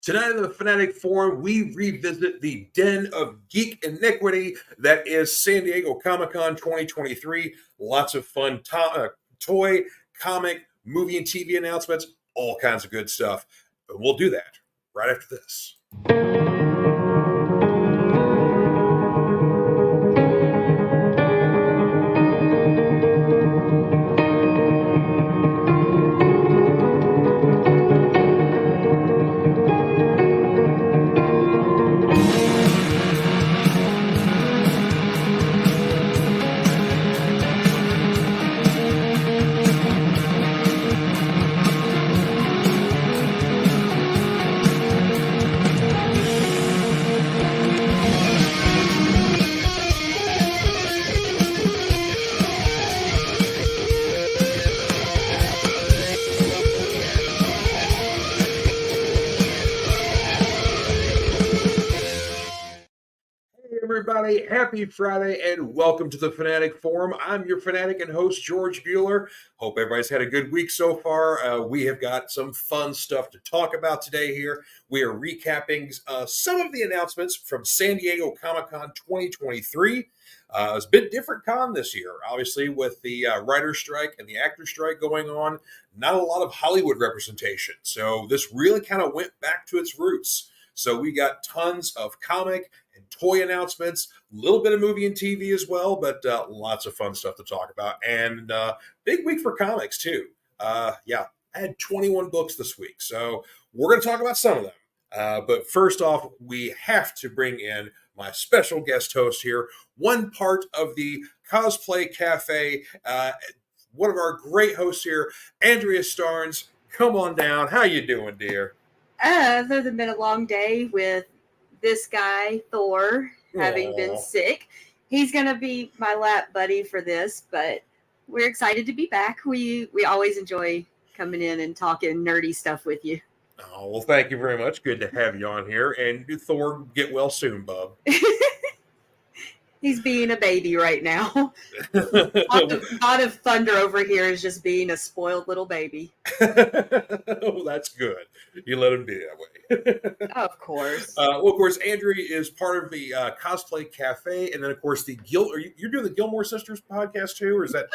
Tonight on the Fanatic Forum, we revisit the den of geek iniquity that is San Diego Comic-Con 2023. Lots of fun toy, comic, movie, and TV announcements, all kinds of good stuff. But we'll do that right after this. Everybody, happy Friday and welcome to the Fanatic Forum. I'm your Fanatic and host, George Buehler. Hope everybody's had a good week so far. We have got some fun stuff to talk about today here. We are recapping some of the announcements from San Diego Comic-Con 2023. It's a bit different con this year, obviously, with the writer's strike and the actor strike going on. Not a lot of Hollywood representation. So this really kind of went back to its roots. So we got tons of comic and toy announcements, a little bit of movie and TV as well, but lots of fun stuff to talk about. And big week for comics, too. I had 21 books this week, so we're going to talk about some of them. But first off, we have to bring in my special guest host here, one part of the Cosplay Cafe, one of our great hosts here, Andrea Starnes. Come on down. How you doing, dear? Other than been a long day with this guy, Thor, having been sick. He's going to be my lap buddy for this, but we're excited to be back. We always enjoy coming in and talking nerdy stuff with you. Oh, well, thank you very much. Good to have you on here. And Thor, get well soon, bub. He's being a baby right now. God of Thunder over here is just being a spoiled little baby. Oh, that's good. You let him be that way. Of course. Of course, Andrea is part of the Cosplay Cafe, and then of course you're doing the Gilmore Sisters podcast too, or is that?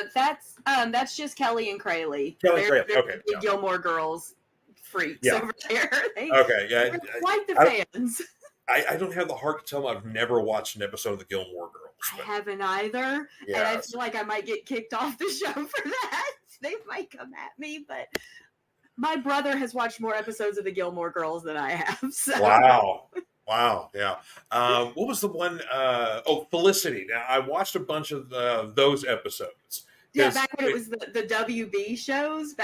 That's just Kelly and Crayley. They're okay. The Gilmore Girls freaks over there. They're quite the fans. I don't have the heart to tell them I've never watched an episode of the Gilmore Girls. I haven't either. Yeah. And I feel like I might get kicked off the show for that. They might come at me, but my brother has watched more episodes of the Gilmore Girls than I have. So. Wow. Yeah. What was the one? Felicity. Now, I watched a bunch of those episodes. Yeah, back when it was the WB shows.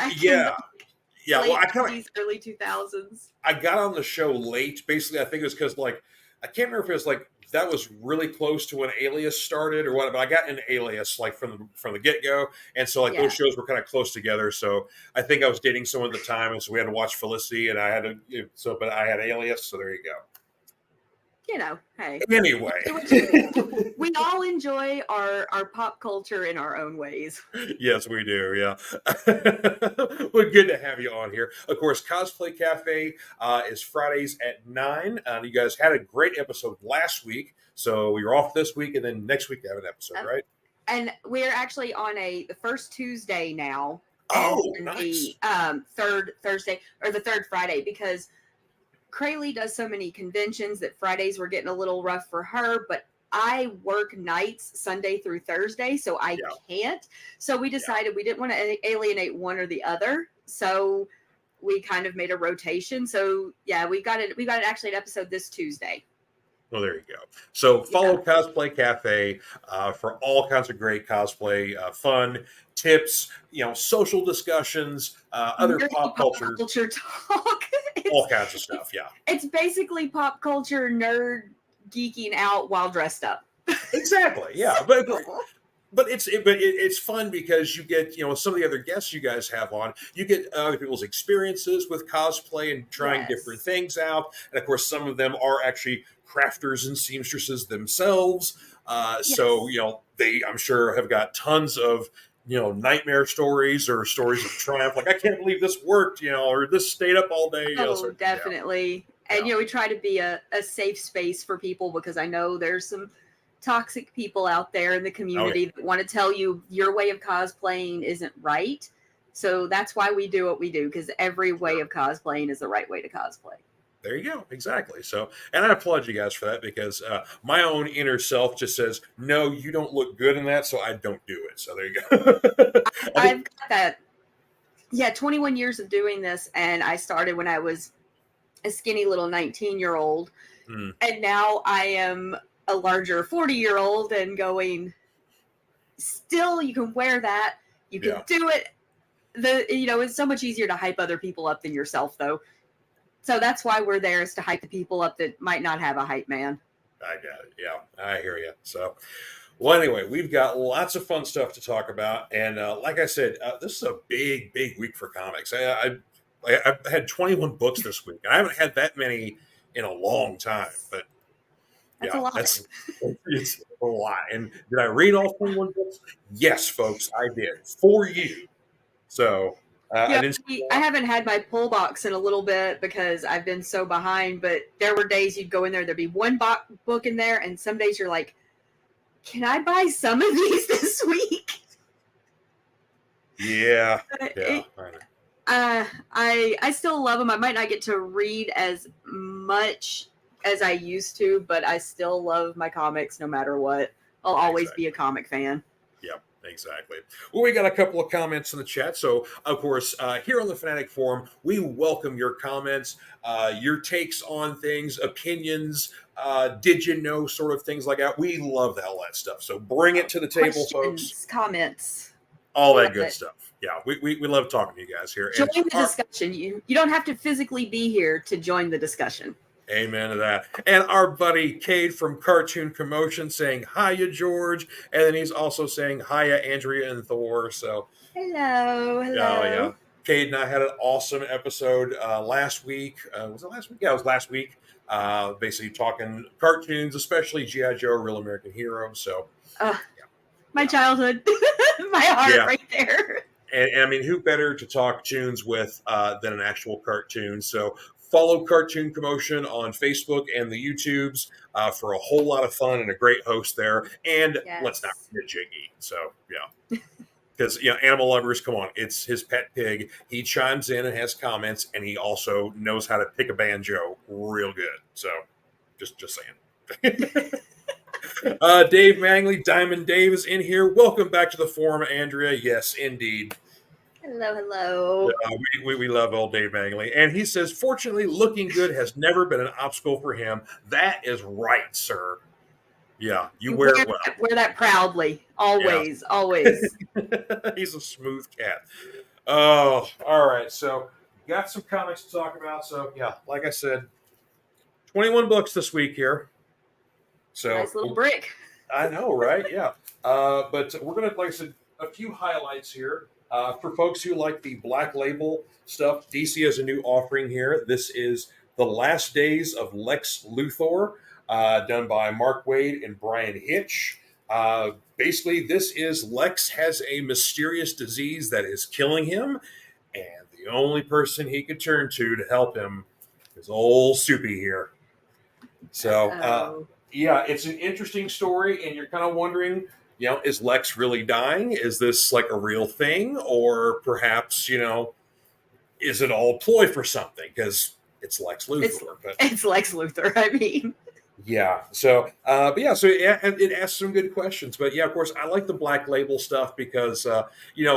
Yeah, well, early 2000s. I got on the show late. Basically, I think it was because I can't remember if it was that was really close to when Alias started or what. But I got into Alias from the get go, and so those shows were kind of close together. So I think I was dating someone at the time, and so we had to watch Felicity, and I had to. But I had Alias, so there you go. Hey. Anyway. We all enjoy our pop culture in our own ways. Yes, we do, yeah. Well, good to have you on here. Of course, Cosplay Cafe is Fridays at 9. You guys had a great episode last week, so you're off this week, and then next week you have an episode, right? And we're actually on the first Tuesday now. Oh, nice. The third Thursday, or the third Friday, because Crayley does so many conventions that Fridays were getting a little rough for her, but I work nights Sunday through Thursday, so I can't. So we decided we didn't want to alienate one or the other. So we kind of made a rotation. So we got it actually an episode this Tuesday. Well, there you go. So follow Cosplay Cafe for all kinds of great cosplay fun, tips, social discussions, other pop culture talk. All kinds of stuff, yeah. It's basically pop culture nerd geeking out while dressed up. Exactly, yeah. But it's fun because you get some of the other guests you guys have on. You get other people's experiences with cosplay and trying different things out, and of course some of them are actually crafters and seamstresses themselves. So they, I'm sure, have got tons of nightmare stories or stories of triumph. Like, I can't believe this worked, or this stayed up all day. Oh, definitely. And we try to be a safe space for people, because I know there's some toxic people out there in the community that want to tell you your way of cosplaying isn't right. So that's why we do what we do, because every way of cosplaying is the right way to cosplay. There you go. Exactly. So, and I applaud you guys for that, because my own inner self just says, no, you don't look good in that, so I don't do it. So there you go. I I've think, got that. Yeah, 21 years of doing this, and I started when I was a skinny little 19-year-old, and now I am a larger 40-year-old and going, still, you can wear that, you can do it. It's so much easier to hype other people up than yourself, though. So that's why we're there, is to hype the people up that might not have a hype man. I got it. Yeah, I hear you. So, well, anyway, we've got lots of fun stuff to talk about, and like I said, this is a big, big week for comics. I've had 21 books this week. I haven't had that many in a long time, but That's yeah, a lot. it's a lot. And did I read all 21 books? Yes, folks, I did, for you. So I didn't. I haven't had my pull box in a little bit because I've been so behind, but there were days you'd go in there, there'd be one book in there, and some days you're like, can I buy some of these this week? Yeah. I still love them. I might not get to read as much as I used to, but I still love my comics no matter what. I'll always be a comic fan. Yep, exactly. Well, we got a couple of comments in the chat. So, of course, here on the Fanatic Forum, we welcome your comments, your takes on things, opinions, did you know, sort of things like that. We love all that stuff. So bring it to the table, folks. Comments. All that good stuff. Yeah, we love talking to you guys here. Join the discussion. You don't have to physically be here to join the discussion. Amen to that. And our buddy Cade from Cartoon Commotion saying hiya, George. And then he's also saying hiya, Andrea and Thor. So hello. Yeah. Cade and I had an awesome episode last week. Was it last week? Yeah, it was last week. Basically talking cartoons, especially G.I. Joe, Real American Hero. So my childhood, my heart right there. And I mean, who better to talk tunes with than an actual cartoon? So follow Cartoon Commotion on Facebook and the YouTubes for a whole lot of fun and a great host there. And let's not forget Jiggy. So, yeah. Because, animal lovers, come on. It's his pet pig. He chimes in and has comments, and he also knows how to pick a banjo real good. So, just saying. Dave Mangley, Diamond Dave is in here. Welcome back to the forum, Andrea. Yes, indeed. Hello. We love old Dave Mangley. And he says, fortunately, looking good has never been an obstacle for him. That is right, sir. Yeah, you wear it well. Wear that proudly. Always, always. He's a smooth cat. Oh, all right. So, got some comics to talk about. So, yeah, like I said, 21 books this week here. So nice little brick. I know, right? Yeah. But we're going to, like I said, a few highlights here. For folks who like the Black Label stuff, DC has a new offering here. This is The Last Days of Lex Luthor, done by Mark Waid and Brian Hitch. Basically, this is Lex has a mysterious disease that is killing him, and the only person he could turn to help him is old Soupy here. So, yeah, it's an interesting story, and you're kind of wondering, is Lex really dying? Is this like a real thing? Or perhaps, is it all ploy for something? Because it's Lex Luthor. It's Lex Luthor, I mean. Yeah. So, so it asks some good questions. But yeah, of course, I like the Black Label stuff because,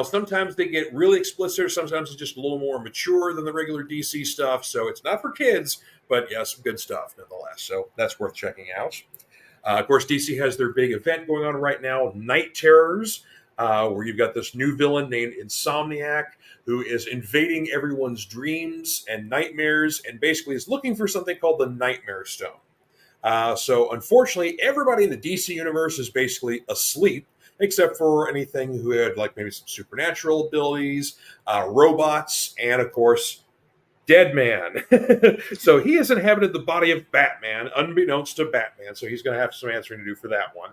sometimes they get really explicit. Sometimes it's just a little more mature than the regular DC stuff. So it's not for kids, but yeah, some good stuff nonetheless. So that's worth checking out. Of course, DC has their big event going on right now, Night Terrors, where you've got this new villain named Insomniac who is invading everyone's dreams and nightmares and basically is looking for something called the Nightmare Stone. So unfortunately, everybody in the DC universe is basically asleep, except for anything who had like maybe some supernatural abilities, robots, and of course, Dead Man. So he has inhabited the body of Batman, unbeknownst to Batman. So he's going to have some answering to do for that one.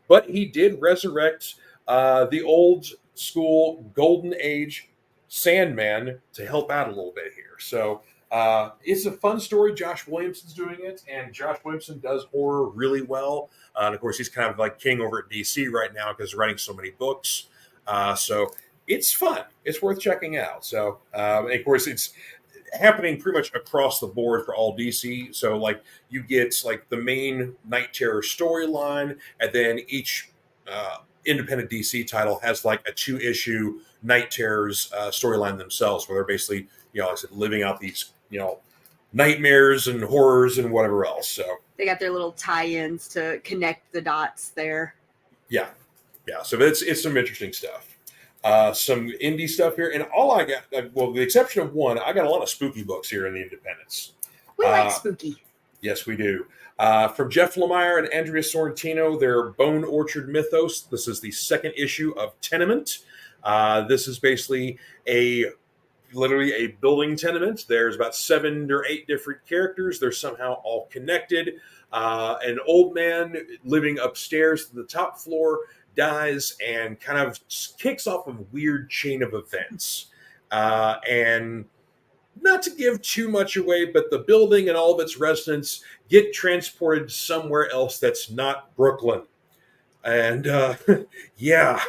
But he did resurrect the old school Golden Age Sandman to help out a little bit here. So It's a fun story. Josh Williamson's doing it, and Josh Williamson does horror really well. And of course, he's kind of like king over at DC right now because he's writing so many books. So it's fun. It's worth checking out. So, and of course, it's happening pretty much across the board for all DC. So, like, you get like the main Night Terror storyline, and then each independent DC title has like a 2-issue Night Terrors storyline themselves, where they're basically, like I said, living out these, nightmares and horrors and whatever else. So They got their little tie-ins to connect the dots there. yeah, yeah. So it's some interesting stuff. Some indie stuff here, and all I got, well, the exception of one, I got a lot of spooky books here in the independents. We like spooky. Yes, we do. From Jeff Lemire and Andrea Sorrentino, their Bone Orchard Mythos. This is the second issue of Tenement. This is basically literally a building tenement. There's about 7 or 8 different characters. They're somehow all connected. An old man living upstairs to the top floor dies and kind of kicks off a weird chain of events. And not to give too much away, but the building and all of its residents get transported somewhere else that's not Brooklyn. And yeah,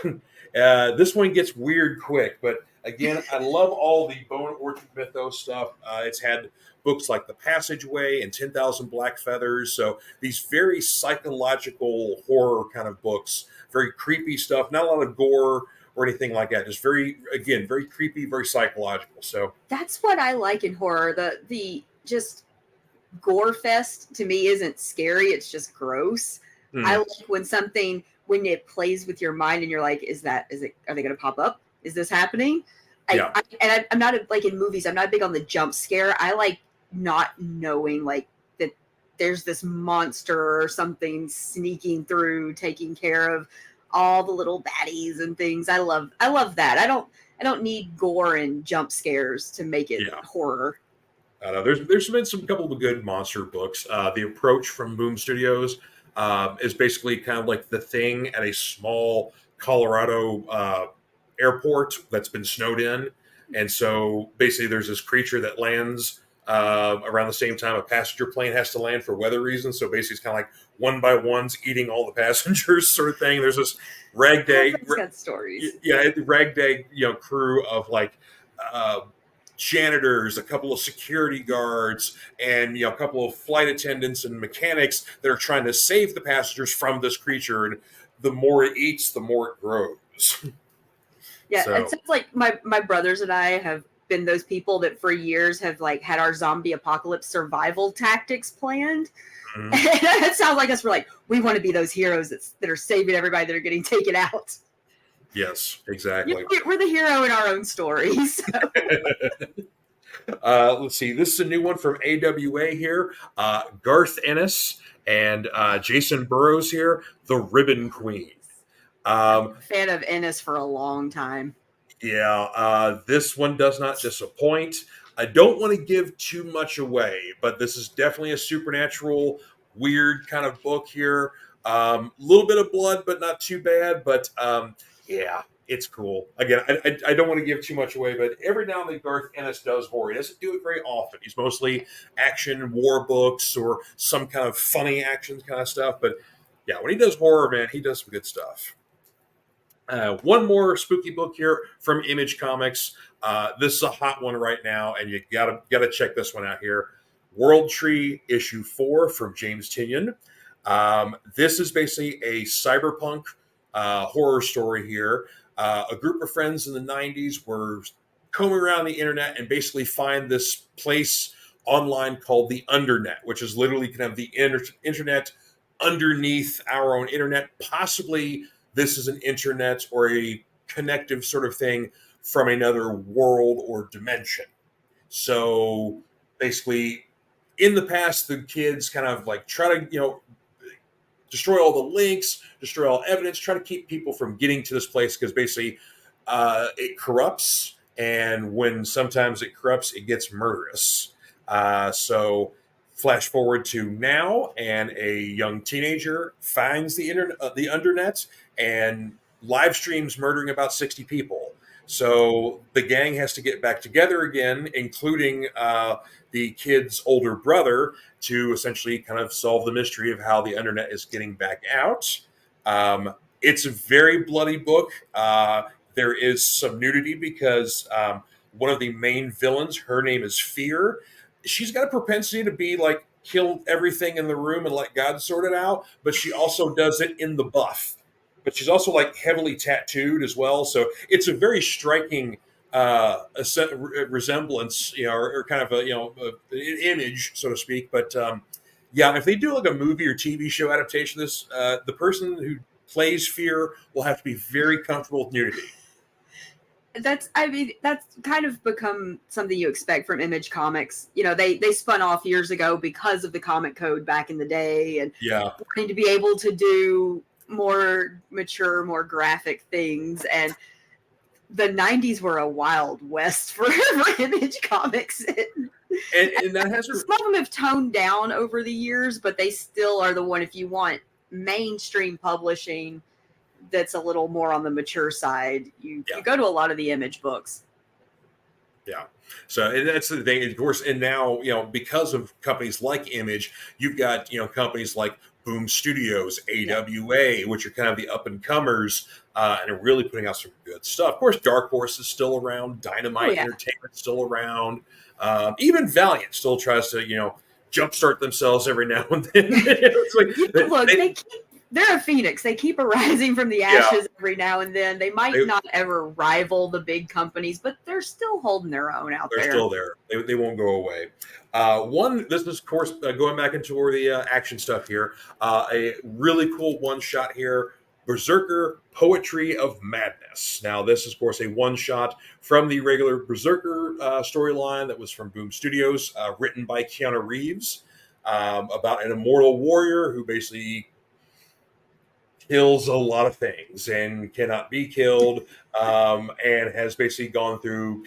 this one gets weird quick. But again, I love all the Bone Orchard Mythos stuff. It's had books like The Passageway and 10,000 Black Feathers. So these very psychological horror kind of books, very creepy stuff, not a lot of gore or anything like that. Just very creepy, very psychological. So that's what I like in horror. The just gore fest to me isn't scary. It's just gross. I like when it plays with your mind and you're like, are they going to pop up? Is this happening? Yeah. I'm not like in movies. I'm not big on the jump scare. I like not knowing like that there's this monster or something sneaking through, taking care of all the little baddies and things. I love that. I don't need gore and jump scares to make it horror. There's been some couple of good monster books. The Approach from Boom Studios is basically kind of like The Thing at a small Colorado airport that's been snowed in, and so basically there's this creature that lands around the same time a passenger plane has to land for weather reasons. So basically, it's kind of like one by one's eating all the passengers, sort of thing. There's this ragtag stories. Yeah, ragtag crew of like. Janitors, a couple of security guards, and a couple of flight attendants and mechanics that are trying to save the passengers from this creature. And the more it eats, the more it grows. Yeah, so. It sounds like my brothers and I have been those people that for years have like had our zombie apocalypse survival tactics planned. Mm-hmm. And it sounds like us. We're like, we want to be those heroes that are saving everybody that are getting taken out. Yes, exactly. We're the hero in our own stories. So. Let's see. This is a new one from AWA here. Garth Ennis and Jason Burrows here. The Ribbon Queen. I'm a fan of Ennis for a long time. Yeah, this one does not disappoint. I don't want to give too much away, but this is definitely a supernatural, weird kind of book here. A little bit of blood, but not too bad. But yeah, it's cool. Again, I don't want to give too much away, but every now and then Garth Ennis does horror. He doesn't do it very often. He's mostly action, war books, or some kind of funny action kind of stuff. But yeah, when he does horror, man, he does some good stuff. One more spooky book here from Image Comics. This is a hot one right now, and you gotta check this one out here. World Tree issue 4 from James Tynion. This is basically a cyberpunk horror story here. A group of friends in the 90s were combing around the internet and basically find this place online called the Undernet, which is literally kind of the internet underneath our own internet. Possibly this is an internet or a connective sort of thing from another world or dimension. So basically, in the past, the kids kind of like try to, destroy all the links, destroy all evidence, try to keep people from getting to this place because basically it corrupts. And when sometimes it corrupts, it gets murderous. So flash forward to now, and a young teenager finds the internet, the Undernet, and live streams murdering about 60 people. So the gang has to get back together again, including the kid's older brother, to essentially kind of solve the mystery of how the internet is getting back out. It's a very bloody book. There is some nudity because one of the main villains, her name is Fear. She's got a propensity to be like kill everything in the room and let God sort it out, but she also does it in the buff. But she's also like heavily tattooed as well, so it's a very striking resemblance, or kind of an image, so to speak. But yeah, if they do like a movie or TV show adaptation of this, the person who plays Fear will have to be very comfortable with nudity. That's kind of become something you expect from Image Comics. They spun off years ago because of the comic code back in the day, and Yeah, wanting to be able to do more mature, more graphic things. And the 90s were a wild west for Image Comics. and that has Some of them have toned down over the years, but they still are the one. If you want mainstream publishing that's a little more on the mature side, you go to a lot of the Image books. Yeah. So, and that's the thing, of course. And now, because of companies like Image, you've got, companies like Boom Studios, AWA, which are kind of the up and comers, and are really putting out some good stuff. Of course, Dark Horse is still around, Dynamite Entertainment is still around. Even Valiant still tries to, jumpstart themselves every now and then. It's like, look, they're a phoenix. They keep arising from the ashes every now and then. They might not ever rival the big companies, but they're still holding their own out there. They're still there. They won't go away. This is, of course, going back into the action stuff here. A really cool one-shot here, Berserker Poetry of Madness. Now, this is, of course, a one-shot from the regular Berserker storyline that was from Boom Studios, written by Keanu Reeves, about an immortal warrior who basically kills a lot of things and cannot be killed, and has basically gone through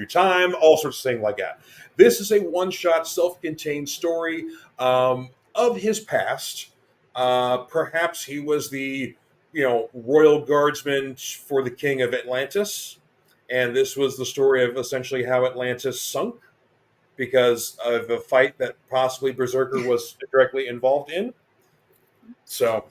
time, all sorts of things like that. This is a one-shot, self-contained story of his past. Perhaps he was the royal guardsman for the king of Atlantis, and this was the story of essentially how Atlantis sunk because of a fight that possibly Berserker was directly involved in. So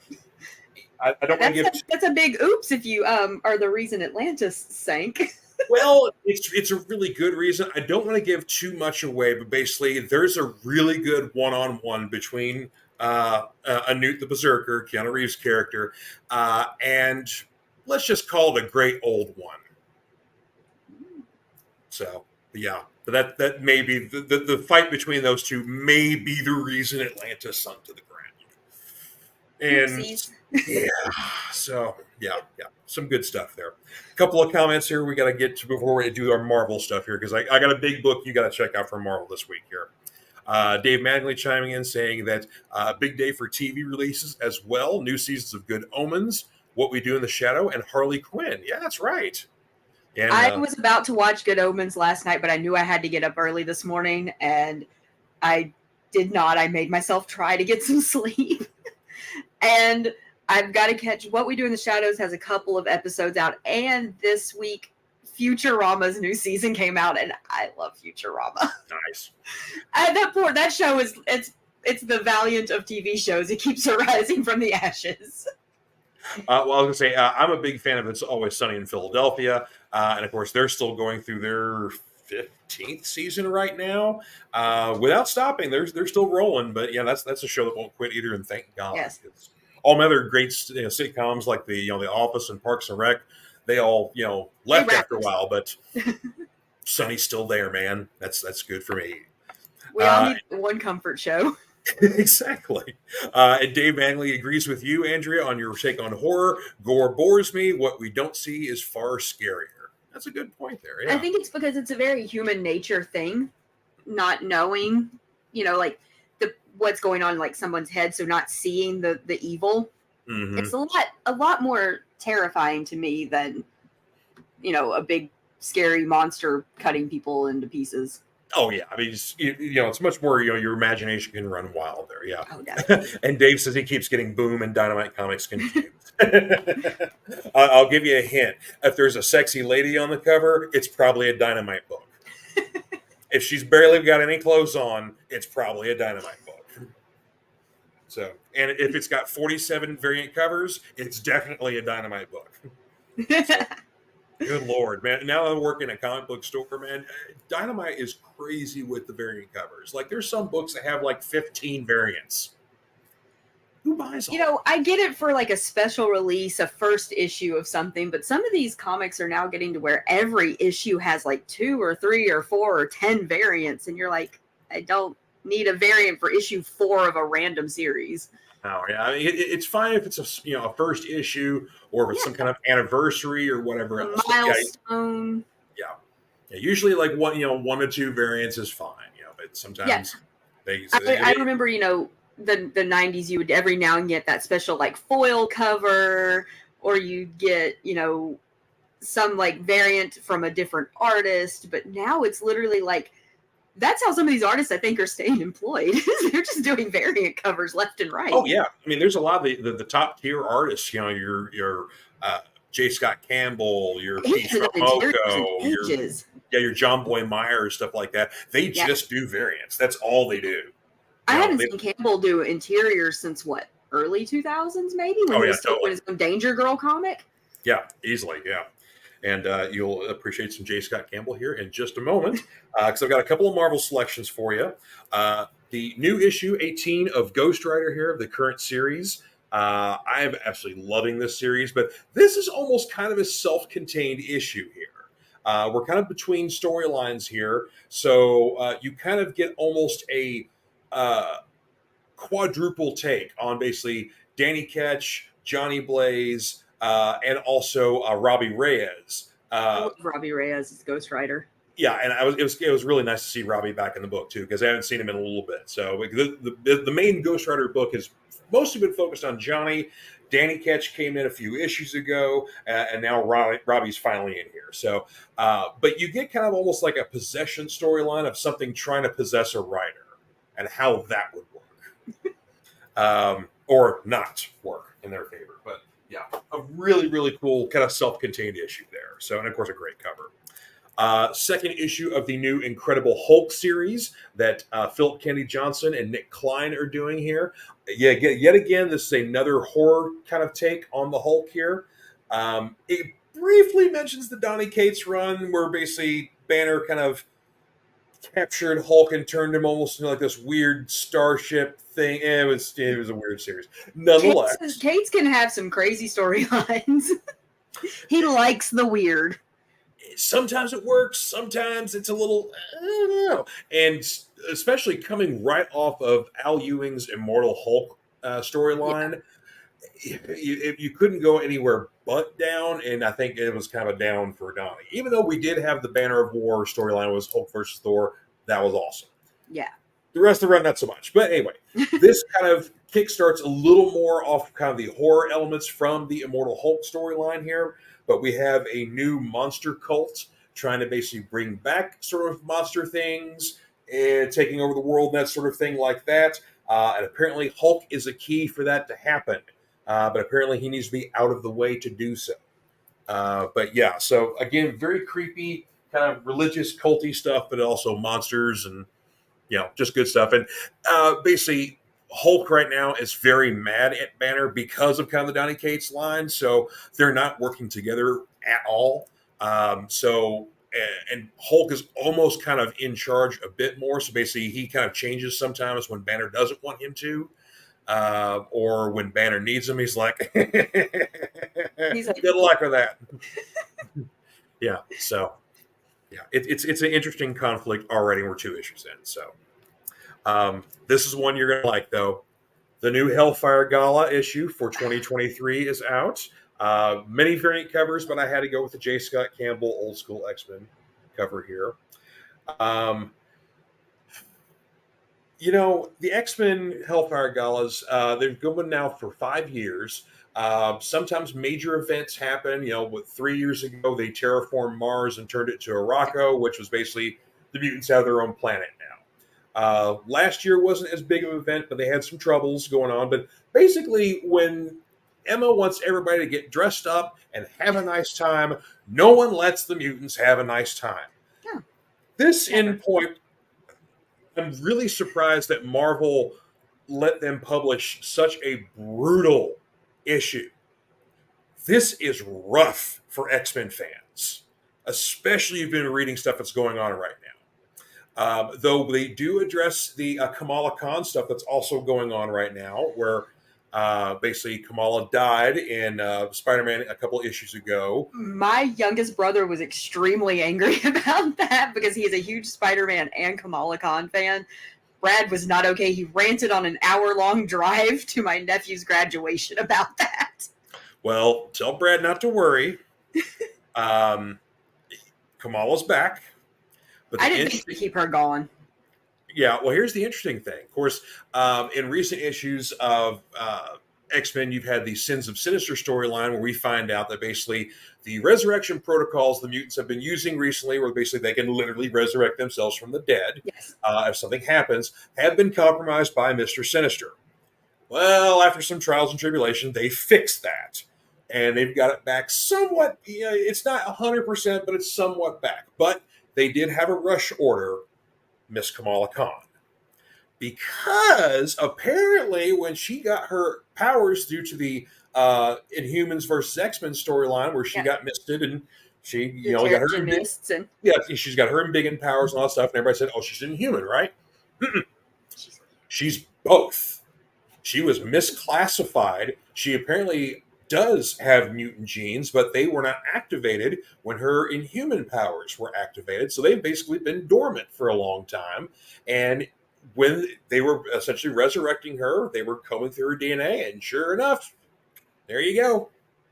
I don't want to give. That's a big oops if you are the reason Atlantis sank. Well, it's a really good reason. I don't want to give too much away, but basically, there's a really good one-on-one between Anute the Berserker, Keanu Reeves' character, and let's just call it a great old one. So, yeah, but that may be the fight between those two may be the reason Atlantis sunk to the ground. And so some good stuff there. A couple of comments here we got to get to before we do our Marvel stuff here, because I got a big book you got to check out for Marvel this week here. Dave Magley chiming in saying that big day for TV releases as well. New seasons of Good Omens, What We Do in the Shadow, and Harley Quinn. Yeah, that's right. And I was about to watch Good Omens last night, but I knew I had to get up early this morning, and I did not. I made myself try to get some sleep. And I've got to catch What We Do in the Shadows has a couple of episodes out, and this week Futurama's new season came out, and I love Futurama. Nice. And that show is it's the Valiant of TV shows. It keeps arising from the ashes. Well, I was gonna say I'm a big fan of It's Always Sunny in Philadelphia, and of course they're still going through their 15th season right now, without stopping. They're still rolling, but yeah, that's a show that won't quit either, and thank God. Yes. All my other great sitcoms like the The Office and Parks and Rec, they all left after a while, but Sunny's still there, man. That's good for me. We all need one comfort show. Exactly. And Dave Manley agrees with you, Andrea, on your take on horror. Gore bores me. What we don't see is far scarier. That's a good point there. Yeah. I think it's because it's a very human nature thing, not knowing, like what's going on in like someone's head, so not seeing the evil. Mm-hmm. It's a lot more terrifying to me than a big scary monster cutting people into pieces. Oh yeah, I mean, it's much more. Your imagination can run wild there. Yeah. Oh, definitely. And Dave says he keeps getting Boom and Dynamite Comics confused. I'll give you a hint. If there's a sexy lady on the cover, it's probably a Dynamite book. If she's barely got any clothes on, it's probably a Dynamite book. So, and if it's got 47 variant covers, it's definitely a Dynamite book. So, good Lord, man. Now I work in a comic book store, man. Dynamite is crazy with the variant covers. Like, there's some books that have like 15 variants. Who buys all that? I get it for like a special release, a first issue of something, but some of these comics are now getting to where every issue has like 2 or 3 or 4 or 10 variants, and you're like, I don't need a variant for issue 4 of a random series. Oh yeah, I mean, it's fine if it's a first issue or if it's some Yeah, kind of anniversary or whatever a else. But milestone. yeah, yeah. Usually, like one to two variants is fine. But Yeah, sometimes they. I remember, the 90s, you would every now and get that special like foil cover, or you'd get, some like variant from a different artist. But now it's literally like, that's how some of these artists, I think, are staying employed. They're just doing variant covers left and right. Oh yeah, I mean, there's a lot of the top tier artists. Your uh, J. Scott Campbell, your He Pete hasn't done interiors in Momoko, ages. your John Boy Myers, stuff like that. They Yeah. just do variants. That's all they do. I haven't seen Campbell do interiors since what, early 2000s, maybe, when Oh he yeah, was still doing totally. his own Danger Girl comic. Yeah, easily. Yeah. And you'll appreciate some J. Scott Campbell here in just a moment, because I've got a couple of Marvel selections for you. The new issue 18 of Ghost Rider here, of the current series. I'm absolutely loving this series, but this is almost kind of a self-contained issue here. We're kind of between storylines here, so you kind of get almost a quadruple take on basically Danny Ketch, Johnny Blaze, and also Robbie Reyes. I love Robbie Reyes as Ghost Rider. Yeah, and it was really nice to see Robbie back in the book too, because I haven't seen him in a little bit. So the main Ghost Rider book has mostly been focused on Johnny. Danny Ketch came in a few issues ago, and now Robbie's finally in here. So, but you get kind of almost like a possession storyline of something trying to possess a rider, and how that would work, or not work in their favor. But yeah, a really really cool kind of self-contained issue there. So, and of course, a great cover. Second issue of the new Incredible Hulk series that Philip Kennedy Johnson and Nick Klein are doing here. Yeah, yet again, this is another horror kind of take on the Hulk here. It briefly mentions the Donny Cates run, where basically Banner kind of captured Hulk and turned him almost into like this weird starship thing. It was a weird series. Nonetheless, Cates can have some crazy storylines. He likes the weird. Sometimes it works, sometimes it's a little, I don't know. And especially coming right off of Al Ewing's Immortal Hulk storyline, you couldn't go anywhere but down, and I think it was kind of a down for Donnie. Even though we did have the Banner of War storyline, was Hulk versus Thor, that was awesome. Yeah. The rest of the run, not so much. But anyway, this kind of kickstarts a little more off kind of the horror elements from the Immortal Hulk storyline here. But we have a new monster cult trying to basically bring back sort of monster things and taking over the world, and that sort of thing like that. And apparently, Hulk is a key for that to happen. But apparently, he needs to be out of the way to do so. But yeah, so again, very creepy, kind of religious, culty stuff, but also monsters and just good stuff. And basically, Hulk right now is very mad at Banner because of kind of the Donny Cates line. So they're not working together at all. And Hulk is almost kind of in charge a bit more. So basically, he kind of changes sometimes when Banner doesn't want him to. Or when Banner needs him, he's like, He's like, good luck with that. Yeah. So yeah, it's an interesting conflict already. We're 2 issues in. So this is one you're going to like, though. The new Hellfire Gala issue for 2023 is out. Many variant covers, but I had to go with the J. Scott Campbell Old School X-Men cover here. The X-Men Hellfire Galas, they've going now for 5 years. Sometimes major events happen. 3 years ago, they terraformed Mars and turned it to Arakko, which was basically the mutants have their own planet now. Last year wasn't as big of an event, but they had some troubles going on. But basically, when Emma wants everybody to get dressed up and have a nice time, no one lets the mutants have a nice time. No, This never. in point, I'm really surprised that Marvel let them publish such a brutal issue. This is rough for X-Men fans, especially if you've been reading stuff that's going on right now. Though they do address the Kamala Khan stuff that's also going on right now, where basically Kamala died in Spider-Man a couple issues ago. My youngest brother was extremely angry about that because he is a huge Spider-Man and Kamala Khan fan. Brad was not okay. He ranted on an hour-long drive to my nephew's graduation about that. Well, tell Brad not to worry. Kamala's back. But I didn't think to keep her gone. Yeah, well, here's the interesting thing. Of course, in recent issues of X-Men, you've had the Sins of Sinister storyline where we find out that basically the resurrection protocols the mutants have been using recently, where basically they can literally resurrect themselves from the dead if something happens, have been compromised by Mr. Sinister. Well, after some trials and tribulations, they fixed that. And they've got it back somewhat. It's not 100%, but it's somewhat back. But they did have a rush order, Miss Kamala Khan. Because apparently when she got her powers due to the Inhumans versus X-Men storyline where she got misted and she got her mists and she's got her embiggen powers and all that stuff, and everybody said, oh, she's Inhuman, right? She's both. She was misclassified. She apparently does have mutant genes, but they were not activated when her Inhuman powers were activated. So they've basically been dormant for a long time. And when they were essentially resurrecting her, they were combing through her DNA, and sure enough, there you go.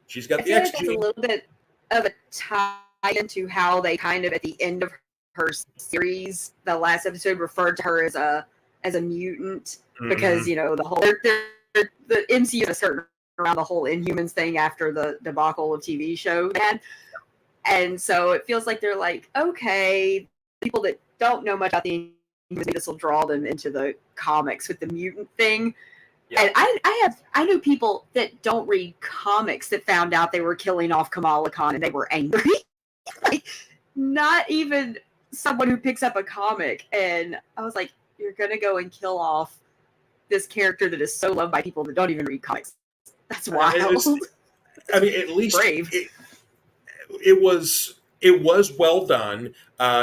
She's got the X gene. That's a little bit of a tie into how they kind of at the end of her series, the last episode referred to her as a mutant because the whole the MCU is certain around the whole Inhumans thing after the debacle of TV show had. And so it feels like they're like, okay, people that don't know much about the Inhumans, this will draw them into the comics with the mutant thing. Yeah. And I know people that don't read comics that found out they were killing off Kamala Khan and they were angry. Like, not even someone who picks up a comic. And I was like, you're going to go and kill off this character that is so loved by people that don't even read comics. That's wild. I mean, at least brave. It was well done.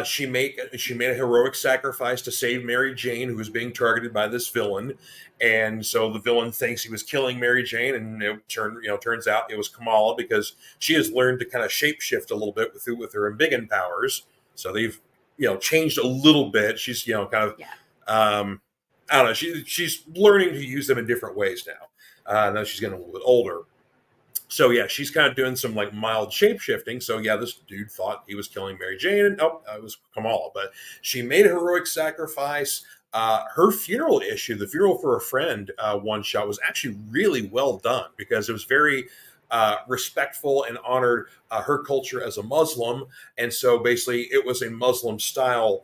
She made a heroic sacrifice to save Mary Jane, who was being targeted by this villain, and so the villain thinks he was killing Mary Jane, and it turns out it was Kamala because she has learned to kind of shapeshift a little bit with her embiggen powers. So they've changed a little bit. She's kind of I don't know. She's learning to use them in different ways now. Now she's getting a little bit older. So yeah, she's kind of doing some like mild shape shifting. So yeah, this dude thought he was killing Mary Jane, and it was Kamala. But she made a heroic sacrifice. Her funeral issue, the funeral for a friend, one shot was actually really well done because it was very respectful and honored her culture as a Muslim, and so basically it was a Muslim style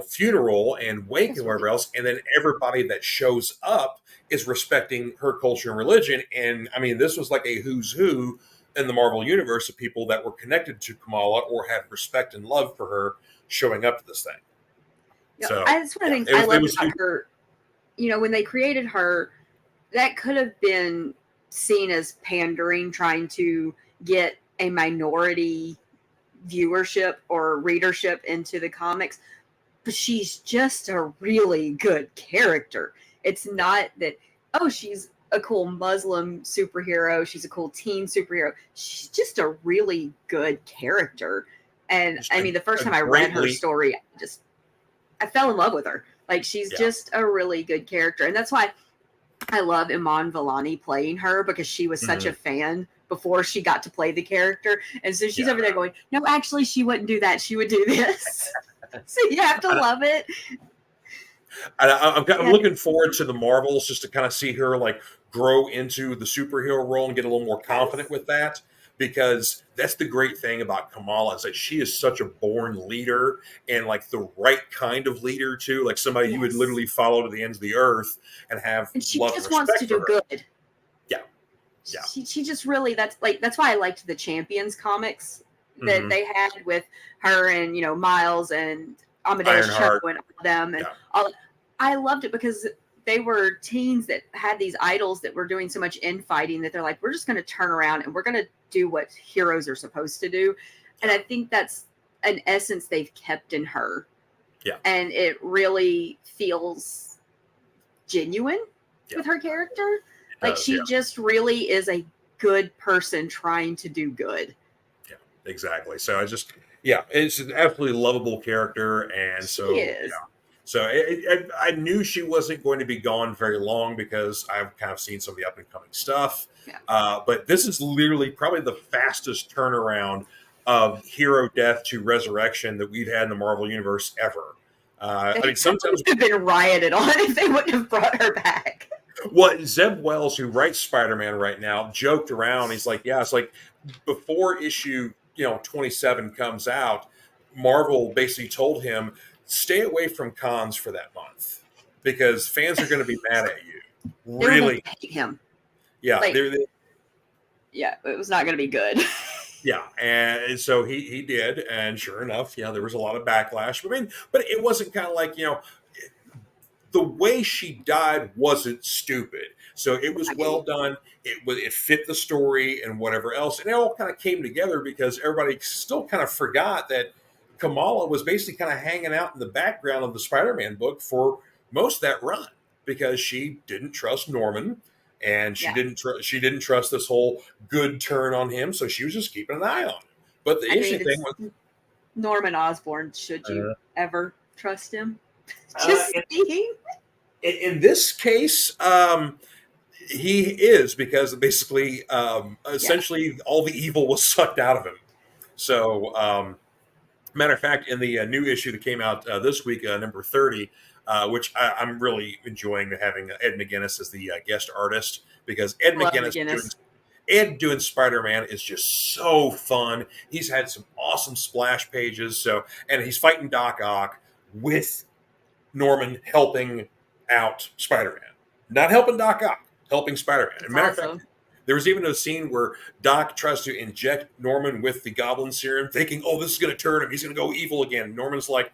funeral and wake and whatever else, and then everybody that shows up is respecting her culture and religion. And I mean, this was like a who's who in the Marvel universe of people that were connected to Kamala or had respect and love for her showing up to this thing. So that's one of the things I love about her. When they created her, that could have been seen as pandering, trying to get a minority viewership or readership into the comics. But she's just a really good character. It's not that, oh, she's a cool Muslim superhero. She's a cool teen superhero. She's just a really good character. And I mean, the first time I read her story, I fell in love with her. Like, she's just a really good character. And that's why I love Iman Vellani playing her, because she was such a fan before she got to play the character. And so she's over there going, no, actually, she wouldn't do that. She would do this. So you have to love it. I'm looking forward to the Marvels just to kind of see her like grow into the superhero role and get a little more confident with that. because that's the great thing about Kamala is that she is such a born leader and like the right kind of leader too, like somebody you would Yes. literally follow to the ends of the earth and have And she love and just wants to respect for do her. good. Yeah. Yeah. She just really, that's why I liked the Champions comics that Mm-hmm. they had with her and, Miles and Amadeus Cho Ironheart. and all them and Yeah. all. I loved it because they were teens that had these idols that were doing so much infighting that they're like, we're just going to turn around and we're going to do what heroes are supposed to do. And I think that's an essence they've kept in her. Yeah. And it really feels genuine with her character. Like she just really is a good person trying to do good. Yeah, exactly. So it's an absolutely lovable character. And so I knew she wasn't going to be gone very long because I've kind of seen some of the up and coming stuff. Yeah. But this is literally probably the fastest turnaround of hero death to resurrection that we've had in the Marvel universe ever. I mean, sometimes would have been rioted on if they wouldn't have brought her back. Well, Zeb Wells, who writes Spider-Man right now, joked around. He's like, "Yeah, it's like before issue 27 comes out, Marvel basically told him stay away from cons for that month because fans are going to be mad at you. Really hate him. Yeah, yeah, it was not going to be good. Yeah, and so he did, and sure enough, there was a lot of backlash. I mean, but it wasn't kind of like the way she died wasn't stupid. So it was well done. It fit the story and whatever else. And it all kind of came together because everybody still kind of forgot that Kamala was basically kind of hanging out in the background of the Spider-Man book for most of that run because she didn't trust Norman and she didn't trust this whole good turn on him. So she was just keeping an eye on him. But the interesting thing was Norman Osborn, should you ever trust him? In this case, he is because basically, essentially, all the evil was sucked out of him. So, matter of fact, in the new issue that came out this week, number 30, which I'm really enjoying having Ed McGuinness as the guest artist because Ed McGuinness doing Spider-Man is just so fun. He's had some awesome splash pages. And he's fighting Doc Ock with Norman helping out Spider-Man. Not helping Doc Ock, helping Spider-Man. As a matter of fact, there was even a scene where Doc tries to inject Norman with the Goblin Serum, thinking, oh, this is going to turn him. He's going to go evil again. Norman's like,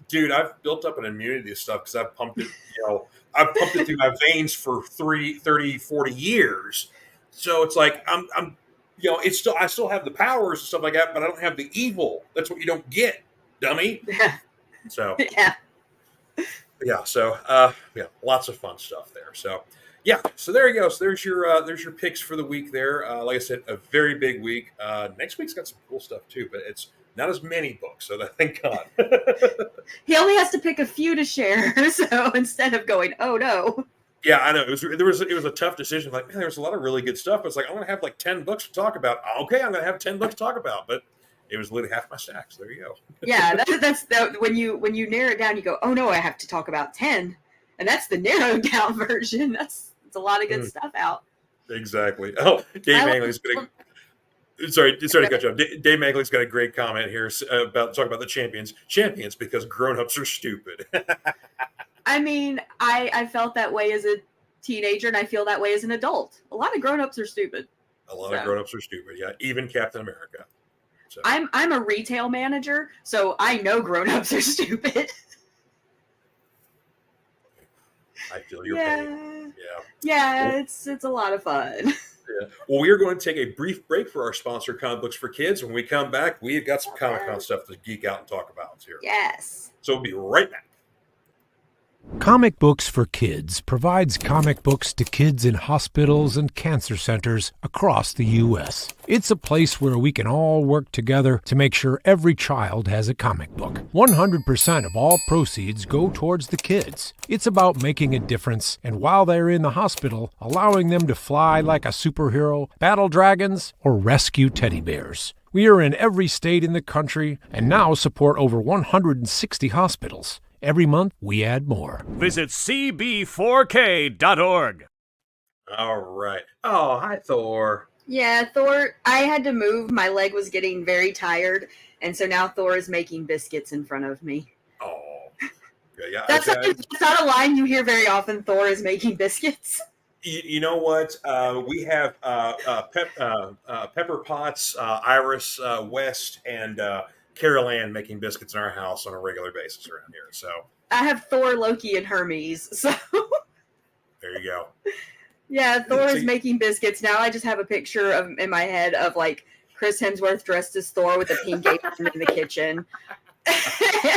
dude, I've built up an immunity to stuff because I've pumped it, I've pumped it through my veins for 30, 40 years. So it's like, I still have the powers and stuff like that, but I don't have the evil. That's what you don't get, dummy. Yeah. So, yeah. So lots of fun stuff there. So there you go. So there's your picks for the week there. Like I said, a very big week. Next week's got some cool stuff too, but it's not as many books, so thank God. He only has to pick a few to share, so instead of going, oh no. Yeah, I know. It was a tough decision. Like, man, there's a lot of really good stuff. It's like I'm gonna have like 10 books to talk about. Okay, I'm gonna have 10 books to talk about, but it was literally half my stack. So there you go. Yeah, that's when you narrow it down, you go, oh no, I have to talk about 10, and that's the narrowed down version. It's a lot of good stuff out. Exactly. Oh, Dave Mangley's gonna. Sorry to cut you off. Dave Mangley's got a great comment here about talking about the champions because grown-ups are stupid. I mean, I felt that way as a teenager, and I feel that way as an adult. A lot of grown-ups are stupid. A lot of grown-ups are stupid. Yeah, even Captain America. So. I'm a retail manager, so I know grown-ups are stupid. I feel your pain. Yeah, it's a lot of fun. Yeah. Well, we are going to take a brief break for our sponsor, Comic Books for Kids. When we come back, we've got some Comic-Con stuff to geek out and talk about here. Yes. So we'll be right back. Comic Books for Kids provides comic books to kids in hospitals and cancer centers across the U.S. It's a place where we can all work together to make sure every child has a comic book. 100% of all proceeds go towards the kids. It's about making a difference, and while they're in the hospital, allowing them to fly like a superhero, battle dragons, or rescue teddy bears. We are in every state in the country and now support over 160 hospitals. Every month, we add more. Visit cb4k.org. All right. Oh, hi, Thor. Yeah, Thor, I had to move. My leg was getting very tired. And so now Thor is making biscuits in front of me. Oh, yeah. That's not a line you hear very often. Thor is making biscuits. You know what? We have Pepper Potts, Iris West, and Carol Ann making biscuits in our house on a regular basis around here. So I have Thor, Loki, and Hermes. So there you go. yeah, Thor So is making biscuits. Now I just have a picture of in my head of like Chris Hemsworth dressed as Thor with a pink apron in the kitchen.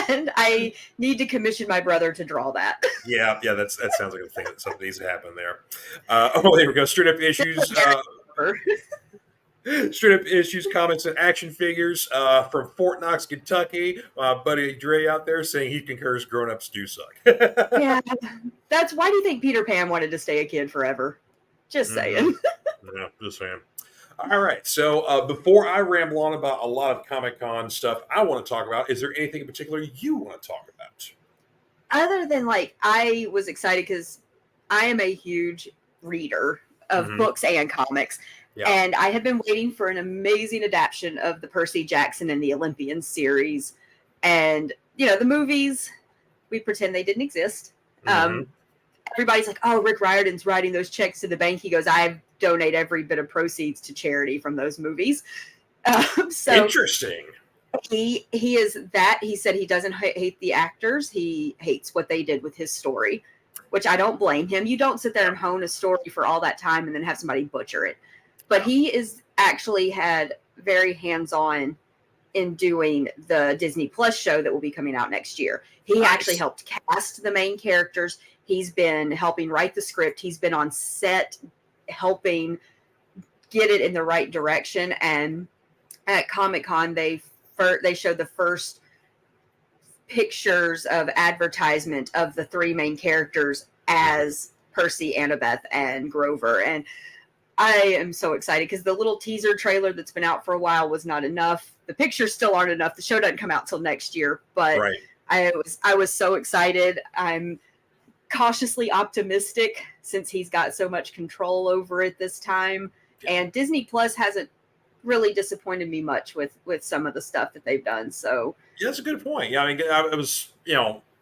And I need to commission my brother to draw that. yeah, that sounds like a thing that something needs to happen there. There we go. Straight up issues. Straight up issues, comics, and action figures from Fort Knox, Kentucky. Buddy Dre out there saying he concurs grown-ups do suck. Yeah, that's why do you think Peter Pan wanted to stay a kid forever? Just saying. Yeah, just saying. All right. So before I ramble on about a lot of Comic-Con stuff I want to talk about, is there anything in particular you want to talk about? Other than like, I was excited because I am a huge reader of books and comics. Yeah. And I have been waiting for an amazing adaptation of the Percy Jackson and the Olympian series. And, the movies, we pretend they didn't exist. Everybody's like, oh, Rick Riordan's writing those checks to the bank. He goes, I donate every bit of proceeds to charity from those movies. So interesting. He is that. He said he doesn't hate the actors. He hates what they did with his story, which I don't blame him. You don't sit there and hone a story for all that time and then have somebody butcher it. But he is actually had very hands-on in doing the Disney Plus show that will be coming out next year. He actually helped cast the main characters. He's been helping write the script. He's been on set helping get it in the right direction. And at Comic-Con, they showed the first pictures of advertisement of the three main characters as Percy, Annabeth, and Grover. And I am so excited because the little teaser trailer that's been out for a while was not enough. The pictures still aren't enough. The show doesn't come out till next year, but I was so excited. I'm cautiously optimistic since he's got so much control over it this time. And Disney Plus hasn't really disappointed me much with some of the stuff that they've done. So yeah, that's a good point. Yeah, I mean, I was